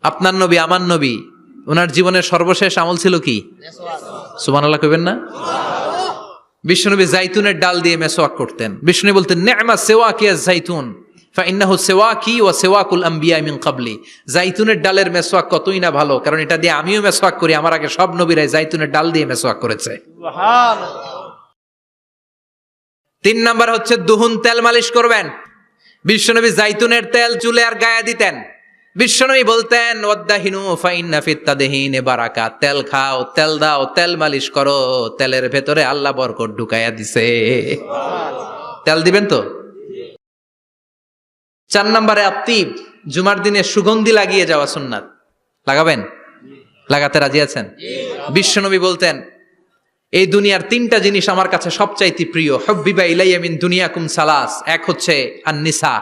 আপনার নবী, আমার নবী, ওনার জীবনের সর্বশেষ আমল ছিল কি? মেসওয়াক। সুবহানাল্লাহ কইবেন না? বিশ্বনবী জাইতুনের ডাল দিয়ে মেসওয়াক করতেন। বিষ্ণু বলতেন নি'মা সিওয়াকিয়া জাইতুন ফাইন্নাহু সিওয়াকি ওয়া সিওয়াকুল আমবিয়া মিন ক্বাবলি। জাইতুনের ডালের মেসওয়াক কতই না ভালো, কারণ এটা দিয়ে আমিও মেসওয়াক করি, আমার আগে সব নবীরাই জাইতুনের ডাল দিয়ে মেসওয়াক করেছে। সুবহানাল্লাহ। 3 নাম্বার হচ্ছে দুহুন, তেল মালিশ করবেন। বিশ্বনবী জাইতুনের তেল চুলে আর গায়ে দিতেন। বিশ্বনবী বলতেন ওয়াদ্দাহিনু ফাইন্না ফিত তাদহিনে বারাকা, তেল খাও, তেল দাও, তেল মালিশ করো, তেলের ভেতরে আল্লাহ বরকত ঢুকাইয়া দিছে। তেল দিবেন তো। 4 নম্বরে আত্তিব, জুমার দিনে সুগন্ধি লাগিয়ে যাওয়া সুন্নাত। লাগাবেন? লাগাতে রাজি আছেন? বিশ্বনবী বলতেন এই দুনিয়ার 3টা জিনিস আমার কাছে সবচাইতে প্রিয়, হুব্বিবা ইলাইয়া মিন দুনিয়াকুম সালাস। এক হচ্ছে আন-নিসা,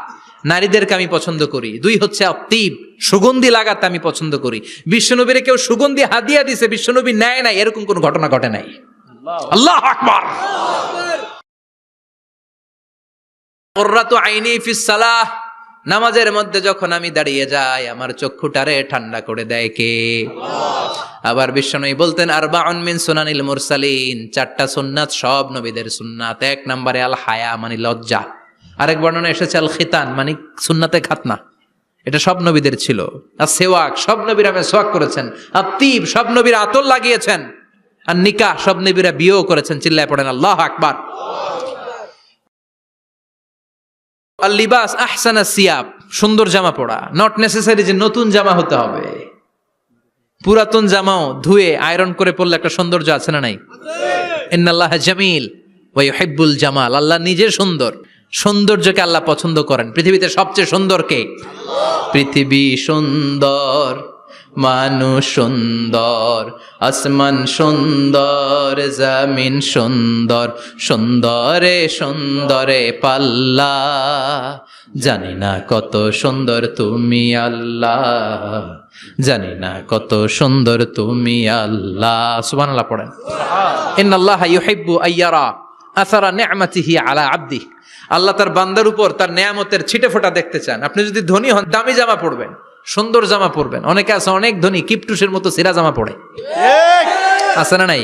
নারীদেরকে আমি পছন্দ করি। 2 হচ্ছে আত্তিব, সুগন্ধি লাগাতে আমি পছন্দ করি। বিশ্বনবীরে কেউ সুগন্ধি হাদিয়া দিছে, বিশ্বনবী নেয় নাই, এরকম কোন ঘটনা ঘটে নাই। আল্লাহু আকবার। কুররাতু আইনি ফিস সালাহ, নামাজের মধ্যে যখন আমি দাঁড়িয়ে যাই আমার চক্ষুটারে ঠান্ডা করে দেয় কে? আবার বিশ্বনবী বলতেন আরবাউন মিন সুনানিল মুরসালিন, 4টা সুন্নাত সব নবীদের সুন্নাত। 1 নম্বরে আল হায়া মানে লজ্জা, আরেক বর্ণনা এসেছে আল খিতান মানে সুন্নাতে খাতনা, এটা সব নবীদের ছিল। আর সেওয়াক, সব নবীরা মেসওয়াক করেছেন। আত্তিব, সব নবীরা আতর লাগিয়েছেন। আর নিকাহ, সব নবীরা বিয়েও করেছেন। চিল্লায় পড়েন আল্লাহু আকবার। আল লিবাস আহসানা সিয়াব, সুন্দর জামা পরা, নট নেসেসারি যে নতুন জামা হতে হবে। পুরাতন জামাও ধুয়ে আয়রন করে পরলে একটা সৌন্দর্য আছে না নাই? ইন্নাল্লাহা জামিল ওয়া ইউহিব্বুল জামাল, আল্লাহ নিজে সুন্দর, সৌন্দর্যকে আল্লাহ পছন্দ করেন। পৃথিবীতে সবচেয়ে সুন্দর কে? পৃথিবী সুন্দর, মানুষ সুন্দর, আসমান সুন্দর, জমিন সুন্দর, সুন্দরে সুন্দরে পাল্লা, জানি না কত সুন্দর তুমি আল্লাহ, জানি না কত সুন্দর তুমি আল্লাহ। সুবহানাল্লাহ পড়েন। ইন্নাল্লাহা ইউহিব্বু আইয়ারা আসারা নি'মাতিহি আলা আবদি, আল্লাহ তার বান্দার উপর তার নেয়ামতের ছিটে ফোঁটা দেখতে চান। আপনি যদি ধনী হন দামি জামা পরবেন, সুন্দর জামা পরবেন। অনেকে আছে অনেক ধনী কিপটুসের মতো সিরা জামা পরে, আছে না নাই?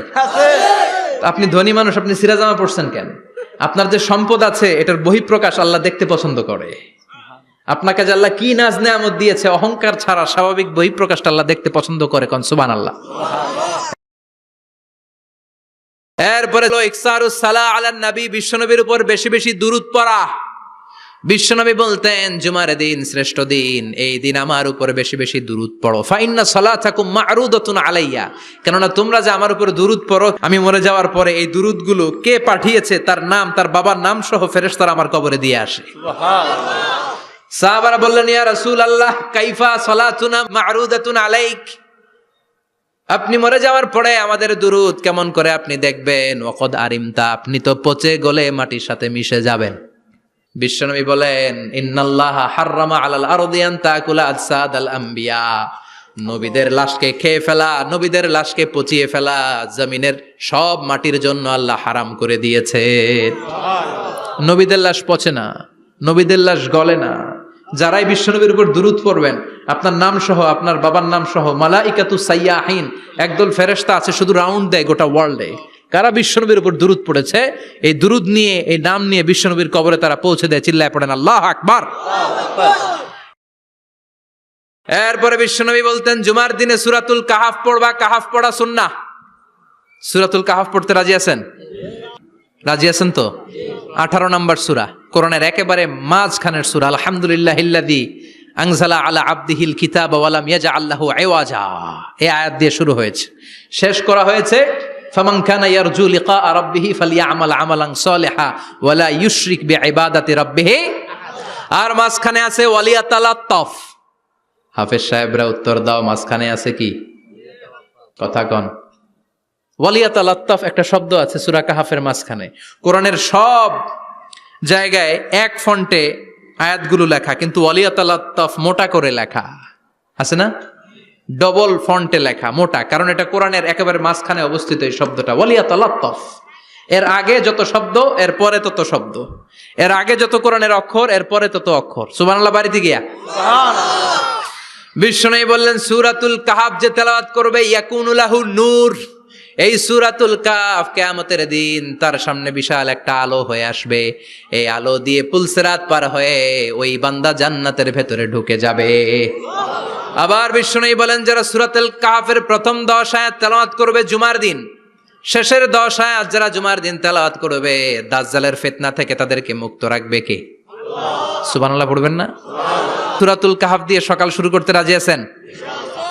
আপনি ধনী মানুষ, আপনি সিরা জামা পরছেন কেন? আপনার যে সম্পদ আছে এটার বহিঃপ্রকাশ আল্লাহ দেখতে পছন্দ করে। আপনাকে যে আল্লাহ কি নাজ নেয়ামত দিয়েছে, অহংকার ছাড়া স্বাভাবিক বহিঃপ্রকাশটা আল্লাহ দেখতে পছন্দ করে। কোন সুবহানাল্লাহ। এরপরে ইকসারুস সালাহ আলান নবী, বিশ্বনবীর উপর বেশি বেশি দুরূদ পড়া। বিশ্বনবী বলতেন জুমার দিন শ্রেষ্ঠ দিন, এই দিন আমার উপর বেশি বেশি দুরূদ পড়ো। ফাইন্না সালাতাকুম মা'রুদাতুন আলাইয়া, কেননা তোমরা যে আমার উপর দুরূদ পড়ো, আমি মরে যাওয়ার পরে এই দুরূদগুলো কে পাঠিয়েছে তার নাম, তার বাবার নাম সহ ফেরেশতারা আমার কবরে দিয়ে আসে। সুবহানাল্লাহ। সাহাবারা বললেন ইয়া রাসূলুল্লাহ কাইফা সালাতুনা মা'রুদাতুন আলাইক, আপনি মরে যাওয়ার পরে আমাদের দুরূদ কেমন করে আপনি দেখবেন? ওয়াকাদ আরিমতা, আপনি তো পচে গলে মাটির সাথে মিশে যাবেন। বিশ্বনবী বলেন ইন্নাল্লাহা হাররামা আলাল আরদি আন তাকুলা আজসাদাল আমবিয়া, নবীদের লাশকে খেয়ে ফেলা, নবীদের লাশকে পচিয়ে ফেলা জমিনের সব মাটির জন্য আল্লাহ হারাম করে দিয়েছে। নবীদের লাশ পচে না, নবীদের লাশ গলে না। যারাই বিশ্বনবীর উপর দুরূদ পড়বেন, আপনার নাম সহ, আপনার বাবার নাম সহ, মালাইকাতু সাইয়াহিন, একদল ফেরেশতা আছে শুধু রাউন্ড দেয় গোটা ওয়ার্ল্ডে। কারা বিশ্বনবীর উপর দুরূদ পড়েছে, এই দুরূদ নিয়ে, এই নাম নিয়ে বিশ্বনবীর কবরে তারা পৌঁছে দেয়। চিল্লায় পড়েন আল্লাহু আকবার। এরপরে বিশ্বনবী বলতেন জুমার দিনে সূরাতুল কাহাফ পড়বা, কাহাফ পড়া সুন্নাহ। সূরাতুল কাহাফ পড়তে রাজি আছেন? রাজি আছেন তো? 18 নম্বর সূরা, কোরআনের একেবারে মাঝখানের সূরা। আলহামদুলিল্লাহিল্লাযী আনজালা আলা আবদিহিল কিতাবা ওয়া লাম ইয়াজআল লাহু ইওয়াজা, এই আয়াত দিয়ে শুরু হয়েছে, শেষ করা হয়েছে ফামান কানা ইয়ারজু লিকা রাব্বিহি ফালইয়ামাল আমালান সালিহা ওয়া লা ইউশরিক বিইবাদাতি রাব্বিহি। আর মাঝখানে আছে ওয়ালিয়াতালাত্তাফ। হাফেজ সাহেবরা উত্তর দাও, মাঝখানে আছে কি? কথা কন। ওয়ালিয়াতালাত্তাফ একটা শব্দ আছে সূরা কাহাফের মাঝখানে। কোরআনের সব জায়গায় এক ফন্টে আয়াতগুলো লেখা, কিন্তু ওয়ালিয়াতালাত্তাফ মোটা করে লেখা আছে না? ডবল ফন্টে লেখা, মোটা, কারণ এটা কোরআনের একেবারে মাঝখানে অবস্থিত এই শব্দটা ওয়ালিয়াতালাত্তাফ। এর আগে যত শব্দ এর পরে তত শব্দ, এর আগে যত কোরআনের অক্ষর এর পরে তত অক্ষর। সুবহানাল্লাহ বাড়িতে গিয়া সুবহানাল্লাহ। বিশ্বনবী বললেন সূরাতুল কাহাফ যে তেলাওয়াত করবে ইয়াকুনু লাহু নূর, এই সূরাতুল কাফ কিয়ামতের দিন তার সামনে বিশাল একটা আলো হয়ে আসবে। এই আলো দিয়ে পুলসিরাত পার হয়ে ওই বান্দা জান্নাতের ভেতরে ঢুকে যাবে। আবার বিশ্বনবী বলেন, যারা সূরাতুল কাফের প্রথম 10 আয়াত তেলাওয়াত করবে জুমার দিন, শেষের 10 আয়াত যারা জুমার দিন তেলাওয়াত করবে, দাজ্জালের ফিতনা থেকে তাদেরকে মুক্ত রাখবে কে? আল্লাহ। সুবহানাল্লাহ পড়বেন না? সূরাতুল কাহফ দিয়ে সকাল শুরু করতে রাজি আছেন?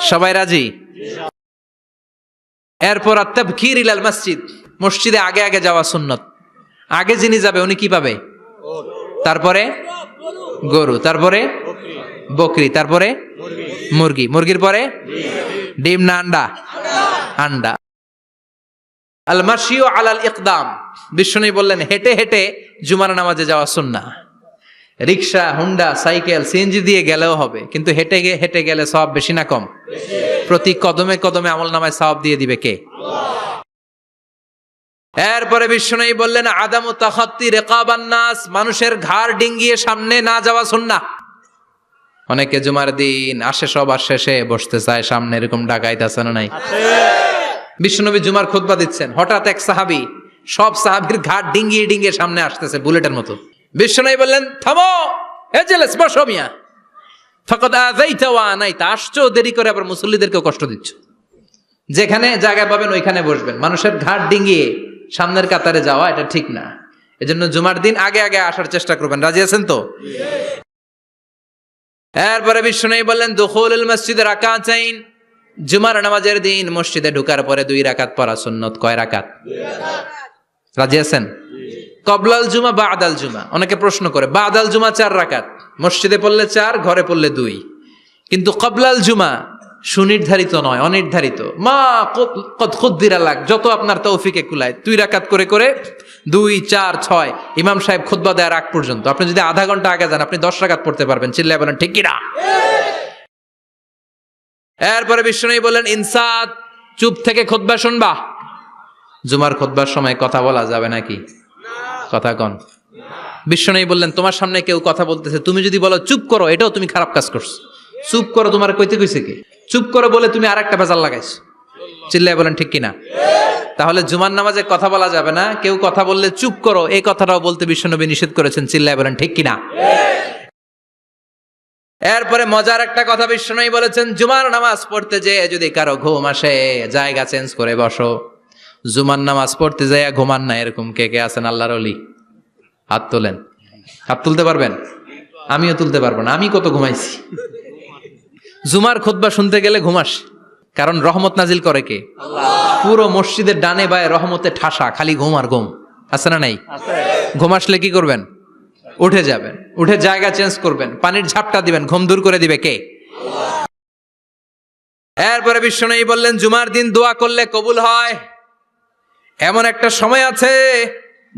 সবাই রাজি? এরপর আত-তাবকির ইলাল মসজিদ, মসজিদে আগে আগে যাওয়া সুন্নত। আগে যিনি যাবে উনি কি পাবে? তারপরে গরু, তারপরে বকরি, তারপরে মুরগি, মুরগির পরে ডিম না আন্ডা? আন্ডা। আল মাশিউ আলাল ইকদাম, বিশ্বনবী বললেন হেঁটে হেঁটে জুমার নামাজে যাওয়া সুন্নাহ। রিকশা, হুন্ডা, সাইকেল, সিএনজি দিয়ে গেলেও হবে, কিন্তু হেঁটে হেঁটে গেলে সওয়াব বেশি না কম? প্রতি কদমে কদমে আমলনামায় সওয়াব দিয়ে দিবে কে? এরপরে বিশ্বনবী বললেন আদামু তাখাত্তি রিকাবান নাস, মানুষের ঘাড় ডিঙ্গিয়ে সামনে না যাওয়া সুন্নাহ। অনেকে জুমার দিন আসে সবার শেষে বসতে চায় সামনে, এরকম ডাকাইত আছে না নাই? বিশ্বনবী জুমার খুতবা দিচ্ছেন, হঠাৎ এক সাহাবী সব সাহাবীর ঘাড় ডিঙ্গিয়ে ডিঙ্গিয়ে সামনে আসতেছে বুলেটের মতো। বিশ্বনবী বললেন থামো, এজেলেস বসো মিয়া, ফাকাদ আযাইতা ওয়া আনাইতা, আসছো দেরি করে আবার মুসল্লিদেরকেও কষ্ট দিচ্ছ। যেখানে জায়গা পাবেন ওইখানে বসবেন, মানুষের ঘাড় ডিঙ্গিয়ে সামনের কাতারে যাওয়া এটা ঠিক না। এজন্য জুমার দিন আগে আগে আসার চেষ্টা করবেন। রাজি আছেন তো? এরপরে বিশ্বনবী বললেন দুখুলুল মসজিদে রাকাতাইন, জুমার নামাজের দিন মসজিদে ঢোকার পরে 2 রাকাত পড়া সুন্নত। কয় রাকাত? 2 রাকাত। রাজি আছেন? কবলাল জুমা বাদাল জুমা, অনেকে প্রশ্ন করে বাদাল জুমা 4 রাকাত, মসজিদে পড়লে 4, ঘরে পড়লে 2, কিন্তু কবলাল জুমা সুনির্ধারিত নয়, অনির্ধারিত। মা কদ খুদ্দিরা লাগ, যত আপনার তৌফিকে কুলায় 2 রাকাত করে করে 2, 4, 6 ইমাম সাহেব খুতবা দেওয়ার আগ পর্যন্ত। আপনি যদি আধা ঘন্টা আগে যান আপনি 10 রাকাত পড়তে পারবেন। চিল্লায় বলেন ঠিক কিনা? এরপরে বিশ্বনবী বললেন ইনসাত, চুপ থেকে খুতবা শুনবা। জুমার খুতবার সময় কথা বলা যাবে নাকি? কথা কন। বিশ্বনবী বললেন তোমার সামনে কেউ কথা বলতেছে, তুমি যদি বলো চুপ করো, এটাও তুমি খারাপ কাজ করছো। চুপ করো তোমার কইতে কইছে কে? চুপ করো বলে তুমি আরেকটা ভেজাল লাগাইছো। চিল্লায় বলেন ঠিক কিনা? তাহলে জুমার নামাজে কথা বলা যাবে না, কেউ কথা বললে চুপ করো এই কথাটাও বলতে বিশ্বনবী নিষেধ করেছেন। চিল্লায় বলেন ঠিক কিনা? এরপরে মজার একটা কথা বিশ্বনবী বলেছেন, জুমার নামাজ পড়তে যেয়ে যদি কারো ঘুম আসে জায়গা চেঞ্জ করে বসো। জুমার নামাজ পড়তে যাইয়া ঘুমান না, এরকম কে কে আছেন আল্লাহর ওলি? হাত তোলেন। হাত তুলতে পারবেন? আমিও তুলতে পারবো না, আমি কত ঘুমাইছি। জুমার খুতবা শুনতে গেলে ঘুমাস, কারণ রহমত নাজিল করে কে? আল্লাহ। পুরো মসজিদের ডানে বায়ে রহমতে ঠাসা, খালি ঘুম আর ঘুম। আছে না নাই? ঘুম আসলে কি করবেন? উঠে যাবেন, উঠে জায়গা চেঞ্জ করবেন, পানির ঝাপটা দিবেন, ঘুম দূর করে দিবে কে? এরপরে বিশ্বনবী বললেন জুমার দিন দোয়া করলে কবুল হয়। এমন একটা সময় আছে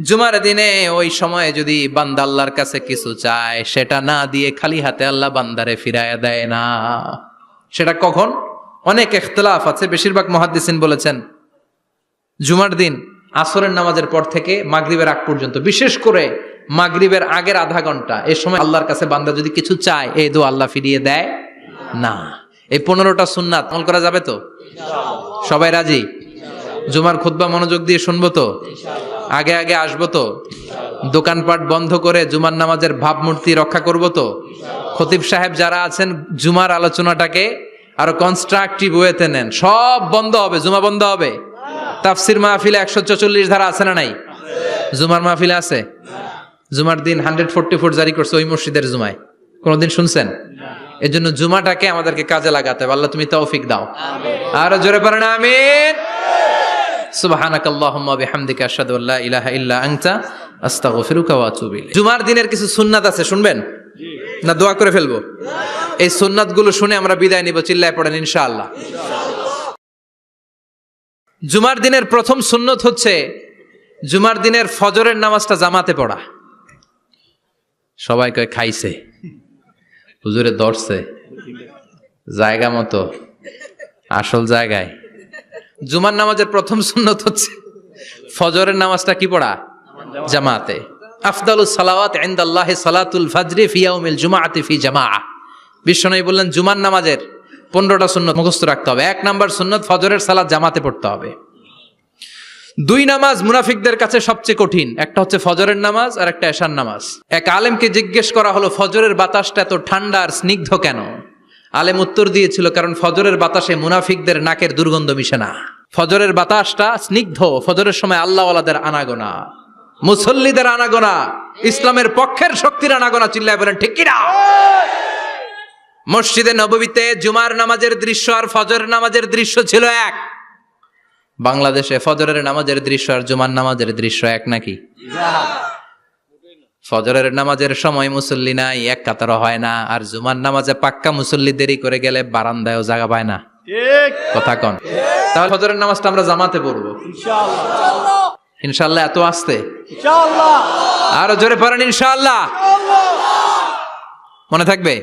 জুমার দিনে, ওই সময়ে যদি বান্দা আল্লাহর কাছে কিছু চায় সেটা না দিয়ে খালি হাতে আল্লাহ বান্দারে ফিরাইয়া দেয় না। সেটা কখন? অনেক ইখতিলাফ আছে, বেশিরভাগ মুহাদ্দিসিন বলেছেন জুমার দিন আসরের নামাজের পর থেকে মাগরিবের আগ পর্যন্ত, বিশেষ করে মাগরিবের আগের আধা ঘন্টা, এই সময় আল্লাহর কাছে বান্দা যদি কিছু চায় এই দোয়া আল্লাহ ফিরিয়ে দেয় না। এই 15টা সুন্নাত আমল করা যাবে তো? সবাই রাজি? জুমার খুতবা মনোযোগ দিয়ে শুনবো তো? আগে আগে আসবো তো? দোকানপাট বন্ধ করে জুমার নামাজের ভাবমূর্তি রক্ষা করবো তো? খতিব সাহেব যারা আছেন জুমার আলোচনাটাকে আরো কনস্ট্রাকটিভ ওয়েতে নেন, সব বন্ধ হবে, জুমা বন্ধ হবে। তাফসির মাহফিলে 144 ধারা আছে না নাই? জুমার মাহফিলে আছে? জুমার দিন 144 জারি করছে ওই মসজিদের জুমায়, কোনদিন শুনছেন? এর জন্য জুমাটাকে আমাদেরকে কাজে লাগাতে হবে। আল্লাহ তুমি তৌফিক দাও। আরো জোরে পড়েন আমিন। সুবহানাকাল্লাহুম্মা বিহামদিকা আশহাদু আল্লা ইলাহা ইল্লা আনতা আস্তাগফিরুকা ওয়া আতুবু ইলাইক। জুমার দিনের কিছু সুন্নাত আছে, শুনবেন না? দোয়া করে ফেলবো। এই সুন্নাতগুলো শুনে আমরা বিদায় নিব। চিল্লায় পড়েন ইনশাআল্লাহ। জুমার দিনের প্রথম সুন্নত হচ্ছে জুমার দিনের ফজরের নামাজটা জামাতে পড়া। সবাই কয় খাইছে, হুজুরে ধরছে জায়গা মতো, আসল জায়গায়। জুমার নামাজের প্রথম সুন্নত হচ্ছে ফজরের নামাজটা কি পড়া? জামাতে। আফদালুস সালাওয়াত ইনদাল্লাহি সালাতুল ফাজরি ফি ইয়াউমিল জুমআতি ফি জামাআহ। বিশ্বনবী বললেন জুমার নামাজের 15টা সুন্নত মুখস্থ রাখতে হবে। 1 নাম্বার সুন্নত ফজরের সালাত জামাতে পড়তে হবে। দুই নামাজ মুনাফিকদের কাছে সবচেয়ে কঠিন, একটা হচ্ছে ফজরের নামাজ আর একটা এশার নামাজ। এক আলেমকে জিজ্ঞেস করা হলো ফজরের বাতাসটা এত ঠান্ডা আর স্নিগ্ধ কেন? আলেম উত্তর দিয়েছিল, কারণ ফজরের বাতাসে মুনাফিকদের নাকের দুর্গন্ধ মিশে না। ফজরের বাতাসটা স্নিগ্ধ, ফজরের সময় আল্লাহওয়ালাদের আনাগোনা, মুসল্লিদের আনাগোনা, ইসলামের পক্ষের শক্তির আনাগোনা। চিল্লায় বলেন ঠিক কিনা? মসজিদে নববীতে জুমার নামাজের দৃশ্য আর ফজরের নামাজের দৃশ্য ছিল এক। বাংলাদেশে ফজরের নামাজের দৃশ্য আর জুমার নামাজের দৃশ্য এক নাকি? ফজরের নামাজের সময় মুসল্লি নাই, এক কাতার হয় না, আর জুমার নামাজে পাক্কা মুসল্লি দেরি করে গেলে বারান্দায়ও জায়গা পায় না। কথা কন? তাহলে ফজরের নামাজটা আমরা জামাতে পড়বো ইনশাআল্লাহ। ইনশাআল্লাহ এত আসতে ইনশাআল্লাহ, আরো জোরে পড়েন ইনশাআল্লাহ। মনে থাকবে?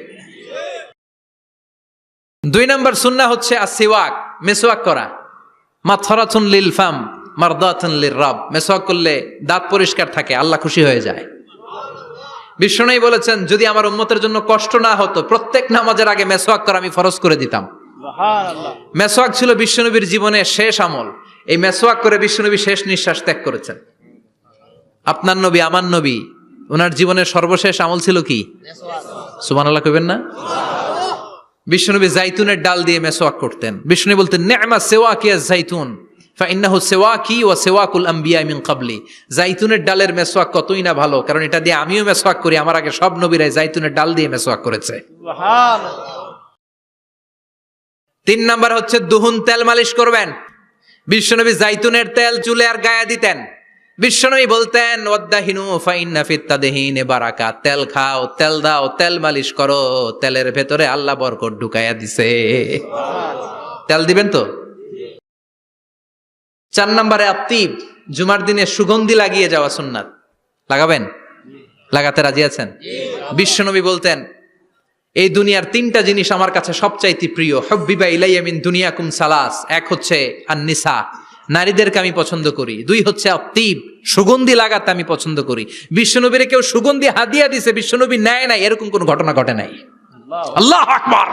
দুই নম্বর সুন্নাহ হচ্ছে আসিওয়াক, মেসওয়াক করা। মাথরাতুন লিল ফাম মারদাতুন লির রব। মেসওয়াক করলে দাঁত পরিষ্কার থাকে, আল্লাহ খুশি হয়ে যায়। বিষ্ণু বলেছেন, যদি আমার উম্মতের জন্য কষ্ট না হতো প্রত্যেক নামাজের আগে মেসওয়াক করা আমি ফরজ করে দিতাম। মেসওয়াক ছিল বিশ্বনবীর জীবনের শেষ আমল। এই মেসওয়াক করে বিশ্বনবী শেষ নিঃশ্বাস ত্যাগ করেছেন। আপনার নবী, আমার নবী, ওনার জীবনের সর্বশেষ আমল ছিল কি? সুবহানাল্লাহ কইবেন না? বিশ্বনবী জাইতুনের ডাল দিয়ে মেসওয়াক করতেন। বিষ্ণু বলতেন, নি'মা সিওয়াকিয়া জাইতুন ফাইন্নাহু সিওয়াকি ওয়া সিওয়াকুল আমবিয়া মিন ক্বাবলি। জাইতুনের ডালের মেসওয়াক কতই না ভালো, কারণ এটা দিয়ে আমিও মেসওয়াক করি, আমার আগে সব নবীরাই জাইতুনের ডাল দিয়ে মেসওয়াক করেছে। সুবহানাল্লাহ। তিন নাম্বার হচ্ছে দুহুন, তেল মালিশ করবেন। বিশ্বনবী জাইতুনের তেল চুলে আর গায়ে দিতেন। বিশ্বনবী বলতেন, ওয়াদ্দাহিনু ফাইন্না ফিত তাদহিনে বারাকা। তেল খাও, তেল দাও, তেল মালিশ করো, তেলের ভেতরে আল্লাহ বরকত ঢুকাইয়া দিছে। তেল দিবেন তো? চার নম্বরে আত্তিব, জুমার দিনে সুগন্ধি লাগিয়ে যাওয়া সুন্নাত। লাগাবেন? লাগাতে রাজি আছেন? বিশ্বনবী বলতেন, এই দুনিয়ার তিনটা জিনিস আমার কাছে সবচাইতে প্রিয়। হুব্বিবা ইলাইয়া মিন দুনিয়াকুম সালাস। এক হচ্ছে আন-নিসা, নারীদেরকে আমি পছন্দ করি। দুই হচ্ছে আত্তিব, সুগন্ধি লাগাতে আমি পছন্দ করি। বিশ্বনবীরে কেউ সুগন্ধি হাদিয়া দিছে, বিশ্বনবী নেয় নাই, এরকম কোন ঘটনা ঘটে নাই। আল্লাহু আকবার।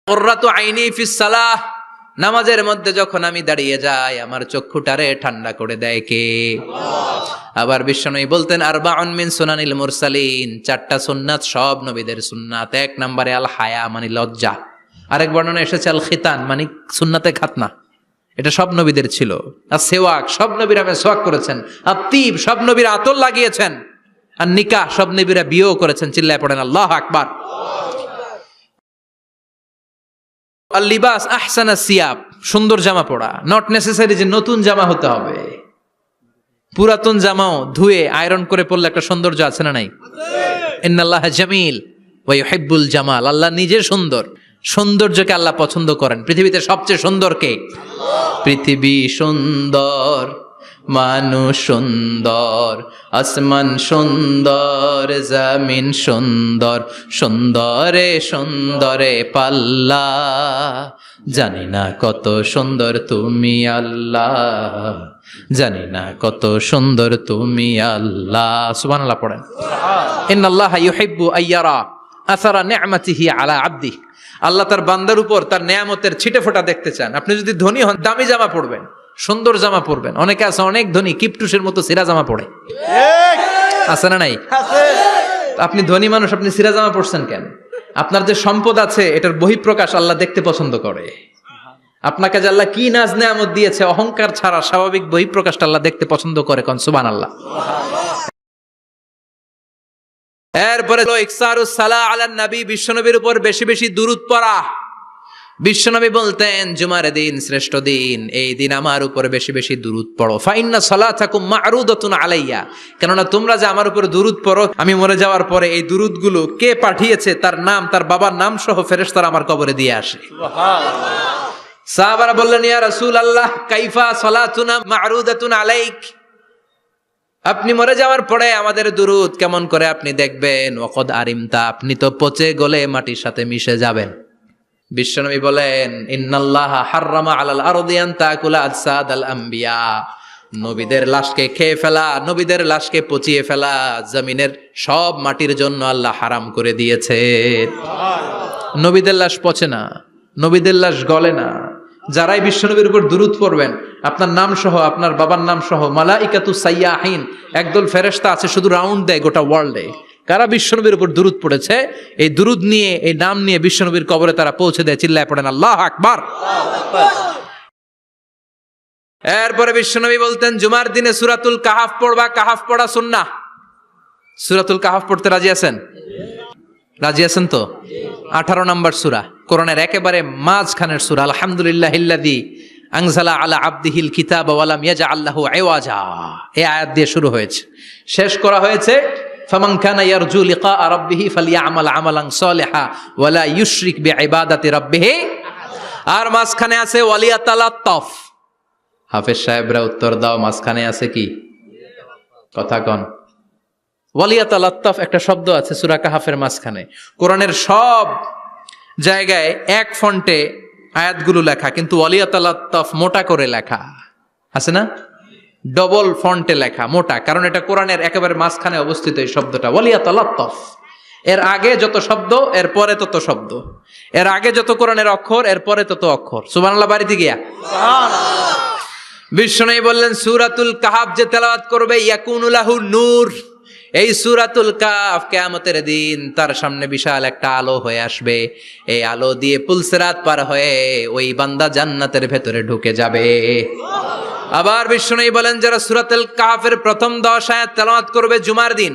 কুররাতু আইনি ফিস সালাহ। নামাজের মধ্যে যখন আমি দাঁড়িয়ে যাই আমার চক্ষুটারে ঠান্ডা করে দেয় কে? আবার বিশ্বনবী বলতেন, আরবাউন মিন সুনানিল মুরসালিন। চারটা সুন্নাত সব নবীদের সুন্নাত। এক নম্বরে আল হায়া, মানে লজ্জা। আরেক বর্ণনা এসেছে আল খিতান, মানে সুন্নাতে খাতনা, এটা সব নবীদের ছিল। আর সেওয়াক, সব নবীরা মেসওয়াক করেছেন। আত্তিব, সব নবীরা আতর লাগিয়েছেন। আর নিকাহ, সব নবীরা বিয়েও করেছেন। চিল্লায় পড়েন আল্লাহু আকবার। আল লিবাস আহসানা সিয়াব, সুন্দর জামা পড়া। নট নেসেসারি যে নতুন জামা হতে হবে, পুরাতন জামাও ধুয়ে আয়রন করে পরলে একটা সৌন্দর্য আছে না নাই? ইন্নাল্লাহা জামিল ওয়া ইউহিব্বুল জামাল। আল্লাহ নিজে সুন্দর, সৌন্দর্যকে আল্লাহ পছন্দ করেন। পৃথিবীতে সবচেয়ে সুন্দর কে? পৃথিবী সুন্দর, মানুষ সুন্দর, আসমান সুন্দর, জমিন সুন্দর, সুন্দরে সুন্দরে পাল্লা। জানি না কত সুন্দর তুমি আল্লাহ, জানি না কত সুন্দর তুমি আল্লাহ। সুবহানাল্লাহ পড়েন। ইন্নাল্লাহা ইউহিব্বু আইয়ারা আসারা নি'মাতিহি আলা আবদিহি। আল্লাহ তার বান্দার উপর তার নেয়ামতের ছিটে ফোঁটা দেখতে চান। আপনি যদি ধনী হন, দামি জামা পরবেন, সুন্দর জামা পরবেন। অনেকে আছে অনেক ধনী, কিপটুসের মতো সিরা জামা পরে, আছে না নাই? আপনি ধনী মানুষ, আপনি সিরা জামা পরছেন কেন? আপনার যে সম্পদ আছে এটার বহিঃপ্রকাশ আল্লাহ দেখতে পছন্দ করে। আপনাকে যে আল্লাহ কি নাজ নেয়ামত দিয়েছে, অহংকার ছাড়া স্বাভাবিক বহিঃপ্রকাশটা আল্লাহ দেখতে পছন্দ করে। কোন সুবহানাল্লাহ। এরপরে ইকসারুস সালাহ আলান নবী, বিশ্বনবীর উপর বেশি বেশি দুরূদ পড়া। বিশ্বনবী বলতেন, জুমার দিন শ্রেষ্ঠ দিন, এই দিন আমার উপর বেশি বেশি দুরূদ পড়ো। ফাইন্না সালাতাকুম মা'রুদাতুন আলাইয়া। কেননা তোমরা যে আমার উপর দুরূদ পড়ো, আমি মরে যাওয়ার পরে এই দুরূদগুলো কে পাঠিয়েছে তার নাম, তার বাবার নাম সহ ফেরেশতারা আমার কবরে দিয়ে আসে। সুবহানাল্লাহ। সাহাবারা বললেন, ইয়া রাসূলুল্লাহ কাইফা সালাতুনা মা'রুদাতুন আলাইক। আপনি মরে যাওয়ার পরে আমাদের দুরূদ কেমন করে আপনি দেখবেন? ওয়াকাদ আরিমতা, আপনি তো পচে গলে মাটির সাথে মিশে যাবেন। বিশ্বনবী বলেন, ইন্নাল্লাহা হাররামা আলাল আরদি আন তাকুলা আজসাদাল আম্বিয়া। নবীদের লাশকে খেয়ে ফেলা, নবীদের লাশকে পচিয়ে ফেলা জমিনের সব মাটির জন্য আল্লাহ হারাম করে দিয়েছে। নবীদের লাশ পচে না, নবীদের লাশ গলে না, যারাই বিশ্বনবীর উপর দুরূদ পড়বেন, আপনার নাম সহ, আপনার বাবার নাম সহ, মালাইকাতু সাইয়াহিন, একদল ফেরেশতা আছে শুধু রাউন্ড দেয় গোটা ওয়ার্ল্ডে। কারা বিশ্বনবীর উপর দুরূদ পড়েছে, এই দুরূদ নিয়ে, এই নাম নিয়ে বিশ্বনবীর কবরে তারা পৌঁছে দেয়। চিল্লায় পড়েন আল্লাহু আকবার। এরপরে বিশ্বনবী বলতেন, জুমার দিনে সূরাতুল কাহাফ পড়বা, কাহাফ পড়া সুন্নাহ। সূরাতুল কাহাফ পড়তে রাজি আছেন? রাজি আছেন তো? 18 নম্বর সূরা, কোরআনের একেবারে মাঝখানের সূরা। আলহামদুলিল্লাহিল্লাযী আনজালা আলা আবদিহিল কিতাবা ওয়া লাম ইয়াজআল লাহু ইওয়াজা, এই আয়াত দিয়ে শুরু হয়েছে, শেষ করা হয়েছে ফামান কানা ইয়ারজু লিকা রাব্বিহি ফালইয়ামাল আমালান সালিহা ওয়া লা ইউশরিক বিইবাদাতি রাব্বিহি। আর মাঝখানে আছে ওয়ালিয়াতালাত্তাফ। হাফেজ সাহেবরা উত্তর দাও, মাঝখানে আছে কি? কথা কন। ওয়ালিয়াতালাত্তাফ একটা শব্দ আছে সূরা কাহাফের মাঝখানে। কোরআনের সব জায়গায় এক ফন্টে আয়াতগুলো লেখা, কিন্তু ওয়ালিয়াতালাত্তাফ মোটা করে লেখা আছে না? ডবল ফন্টে লেখা, মোটা, কারণ এটা কোরআনের একেবারে মাঝখানে অবস্থিত এই শব্দটা ওয়ালিয়াতালাত্তাফ। এর আগে যত শব্দ, এর পরে তত শব্দ, এর আগে যত কোরআনের অক্ষর, এর পরে তত অক্ষর। সুবহানাল্লাহ বাড়িতে গিয়া সুবহানাল্লাহ। বিশ্বনবী বললেন, সূরাতুল কাহাফ যে তেলাওয়াত করবে ইয়াকুনু লাহু নূর, এই সূরাতুল কাহাফ কিয়ামতের দিন তার সামনে বিশাল একটা আলো হয়ে আসবে। এই আলো দিয়ে পুলসিরাত পার হয়ে ওই বান্দা জান্নাতের ভেতরে ঢুকে যাবে। আবার বিশ্বনবী বলেন, যারা সূরাতুল কাহাফের প্রথম 10 আয়াত তেলাওয়াত করবে জুমার দিন,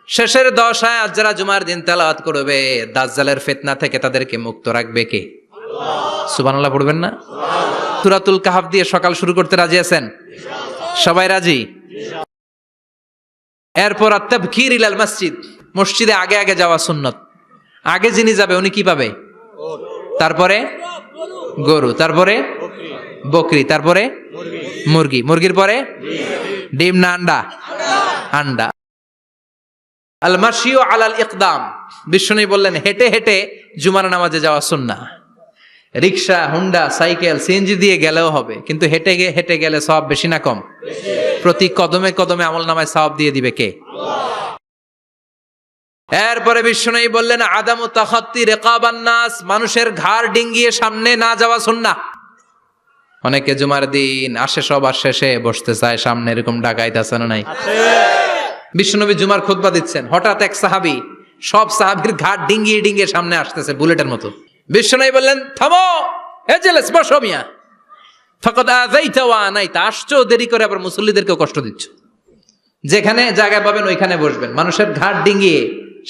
শেষের 10 আয়াত যারা জুমার দিন তেলাওয়াত করবে, দাজ্জালের ফিতনা থেকে তাদেরকে মুক্ত রাখবে কে? আল্লাহ। সুবহানাল্লাহ পড়বেন না? সূরাতুল কাহাফ দিয়ে সকাল শুরু করতে রাজি আছেন? সবাই রাজি? এরপর আত-তাবকির ইলাল মসজিদ, মসজিদে আগে আগে যাওয়া সুন্নত। আগে যিনি যাবে উনি কি পাবে? তারপরে গরু, তারপরে বকরি, তারপরে মুরগি, মুরগির পরে ডিম না আন্ডা? আন্ডা। আল মাশিউ আলাল ইকদাম, বিশ্বনবী বললেন হেঁটে হেঁটে জুমার নামাজে যাওয়া সুন্নাহ। রিকশা, হুন্ডা, সাইকেল, সিএনজি দিয়ে গেলেও হবে, কিন্তু হেঁটে হেঁটে গেলে সওয়াব বেশি না কম? প্রতি কদমে কদমে আমলনামায় সওয়াব দিয়ে দিবে কে? আল্লাহ। এরপরে বিশ্বনবী বললেন, আদামু তাখাত্তি রিকাবান নাস, মানুষের ঘাড় ডিঙ্গিয়ে সামনে না যাওয়া সুন্নাহ। অনেকে জুমার দিন আসে, সবার শেষে বসতে চায় সামনে, এরকম ডাকাইত আছে না নাই? বিশ্বনবী জুমার খুতবা দিচ্ছেন, হঠাৎ এক সাহাবী সব সাহাবীর ঘাড় ডিঙ্গিয়ে ডিঙ্গিয়ে সামনে আসতেছে বুলেটের মতো। বিশ্বনবী বললেন, থামো, এজেলেস, বসো মিয়া, ফাকাদ আযাইতা ওয়া আনাইতা, আসছো দেরি করে আবার মুসল্লিদেরকেও কষ্ট দিচ্ছ। যেখানে জায়গা পাবেন ওইখানে বসবেন, মানুষের ঘাড় ডিঙ্গিয়ে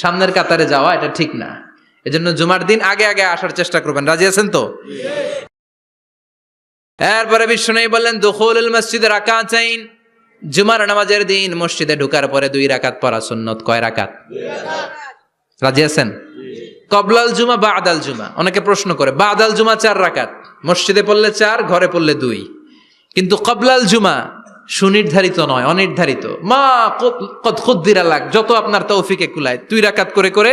সামনের কাতারে যাওয়া এটা ঠিক না। এজন্য জুমার দিন আগে আগে আসার চেষ্টা করবেন। রাজি আছেন তো? এরপরে বিশ্বনবী বললেন, দুখুলুল মসজিদে রাকাতাইন, জুমার নামাজের দিন মসজিদে ঢোকার পরে 2 রাকাত পড়া সুন্নত। কয় রাকাত? 2 রাকাত। রাজি আছেন? কবলাল জুমা, বাদাল জুমা। অনেকে প্রশ্ন করে, বাদাল জুমা 4 রাকাত, মসজিদে পড়লে 4, ঘরে পড়লে 2, কিন্তু কবলাল জুমা সুনির্ধারিত নয়, অনির্ধারিত। মা কদ খুদ্দিরা লাক, যত আপনার তৌফিকে কুলায় 2 রাকাত করে করে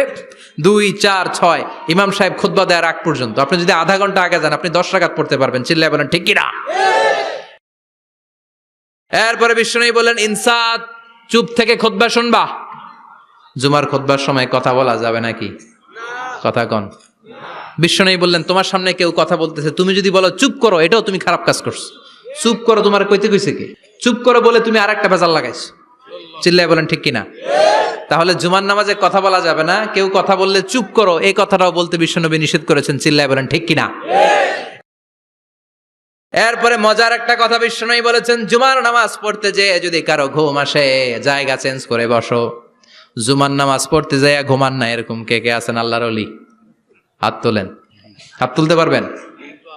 2, 4, 6 ইমাম সাহেব খুতবা দেওয়ার আগ পর্যন্ত। আপনি যদি আধা ঘন্টা আগে যান, আপনি 10 রাকাত পড়তে পারবেন। চিল্লায় বলেন ঠিক কিনা? এরপরে বিশ্বনবী বললেন, ইনসাত, চুপ থেকে খুতবা শুনবা। জুমার খুতবার সময় কথা বলা যাবে নাকি? কথা কন। বিশ্বনবী বললেন, তোমার সামনে কেউ কথা বলতেছে, তুমি যদি বলো চুপ করো, এটাও তুমি খারাপ কাজ করছো। চুপ করো তোমার কইতে কইছে কে? চুপ করো বলে তুমি আরেকটা ভেজাল লাগাইছো। চিল্লায় বলেন ঠিক কিনা? তাহলে জুমার নামাজে কথা বলা যাবে না, কেউ কথা বললে চুপ করো, এই কথাটাও বলতে বিশ্বনবী নিষেধ করেছেন। চিল্লায় বলেন ঠিক কিনা? এরপরে মজার একটা কথা বিশ্বনবী বলেছেন, জুমার নামাজ পড়তে যেয়ে যদি কারো ঘুম আসে, জায়গা চেঞ্জ করে বসো। জুমার নামাজ পড়তে যাইয়া ঘুমান না, এরকম কে কে আছেন আল্লাহর ওলি? হাত তোলেন। হাত তুলতে পারবেন?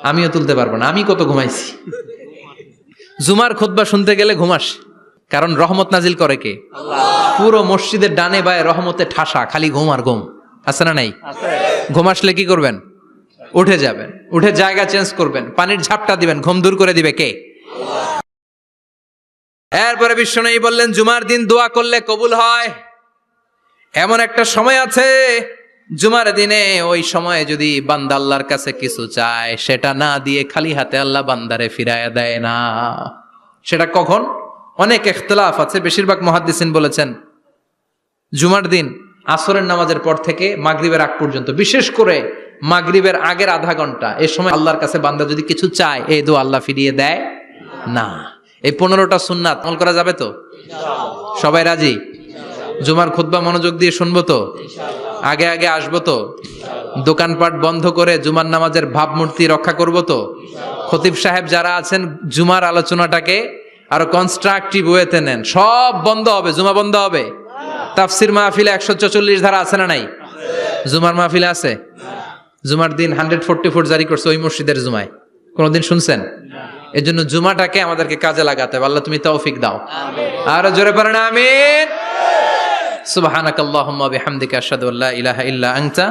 আমিও তুলতে পারবো না, আমি কত ঘুমাইছি। জুমার খুতবা শুনতে গেলে ঘুমাস, কারণ রহমত নাজিল করে কে? আল্লাহ। পুরো মসজিদের ডানে বায়ে রহমতে ঠাসা, খালি ঘুম আর ঘুম। আছে না নাই? ঘুম আসলে কি করবেন? উঠে যাবেন, উঠে জায়গা চেঞ্জ করবেন, পানির ঝাপটা দিবেন, ঘুম দূর করে দিবে কে? আল্লাহ। এরপরে বিশ্বনবী বললেন, জুমার দিন দোয়া করলে কবুল হয়। এমন একটা সময় আছে জুমার দিনে, ওই সময়ে যদি বান্দা আল্লাহর কাছে কিছু চায়, সেটা না দিয়ে খালি হাতে আল্লাহ বান্দারে ফিরাইয়া দেয় না। সেটা কখন? অনেক ইখতিলাফ আছে, বেশিরভাগ মুহাদ্দিসিন বলেছেন জুমার দিন আসরের নামাজের পর থেকে মাগরিবের আগ পর্যন্ত, বিশেষ করে মাগরিবের আগের আধা ঘন্টা, এই সময় আল্লাহর কাছে বান্দা যদি কিছু চায়, এই দোয়া আল্লাহ ফিরিয়ে দেয় না। এই 15টা সুন্নাত আমল করা যাবে তো? সবাই রাজি? জুমার খুতবা মনোযোগ দিয়ে শুনবো তো? আগে আগে আসবো তো? দোকানপাট বন্ধ করে জুমার নামাজের ভাবমূর্তি রক্ষা করবো তো? খতিব সাহেব যারা আছেন, জুমার আলোচনাটাকে আরো কনস্ট্রাকটিভ ওয়েতে নেন। সব বন্ধ হবে, জুমা বন্ধ হবে। তাফসির মাহফিলে 144 ধারা আছে না নাই? জুমার মাহফিলে আছে? জুমার দিন 144 জারি করছে ওই মসজিদের জুমায়, কোনদিন শুনছেন? এর জন্য জুমাটাকে আমাদেরকে কাজে লাগাতে হবে। আল্লাহ তুমি তৌফিক দাও। আরো জোরে পড়েন আমিন। সুবহানাকাল্লাহুম্মা বিহামদিকা আশহাদু আল্লা ইলাহা ইল্লা আনতা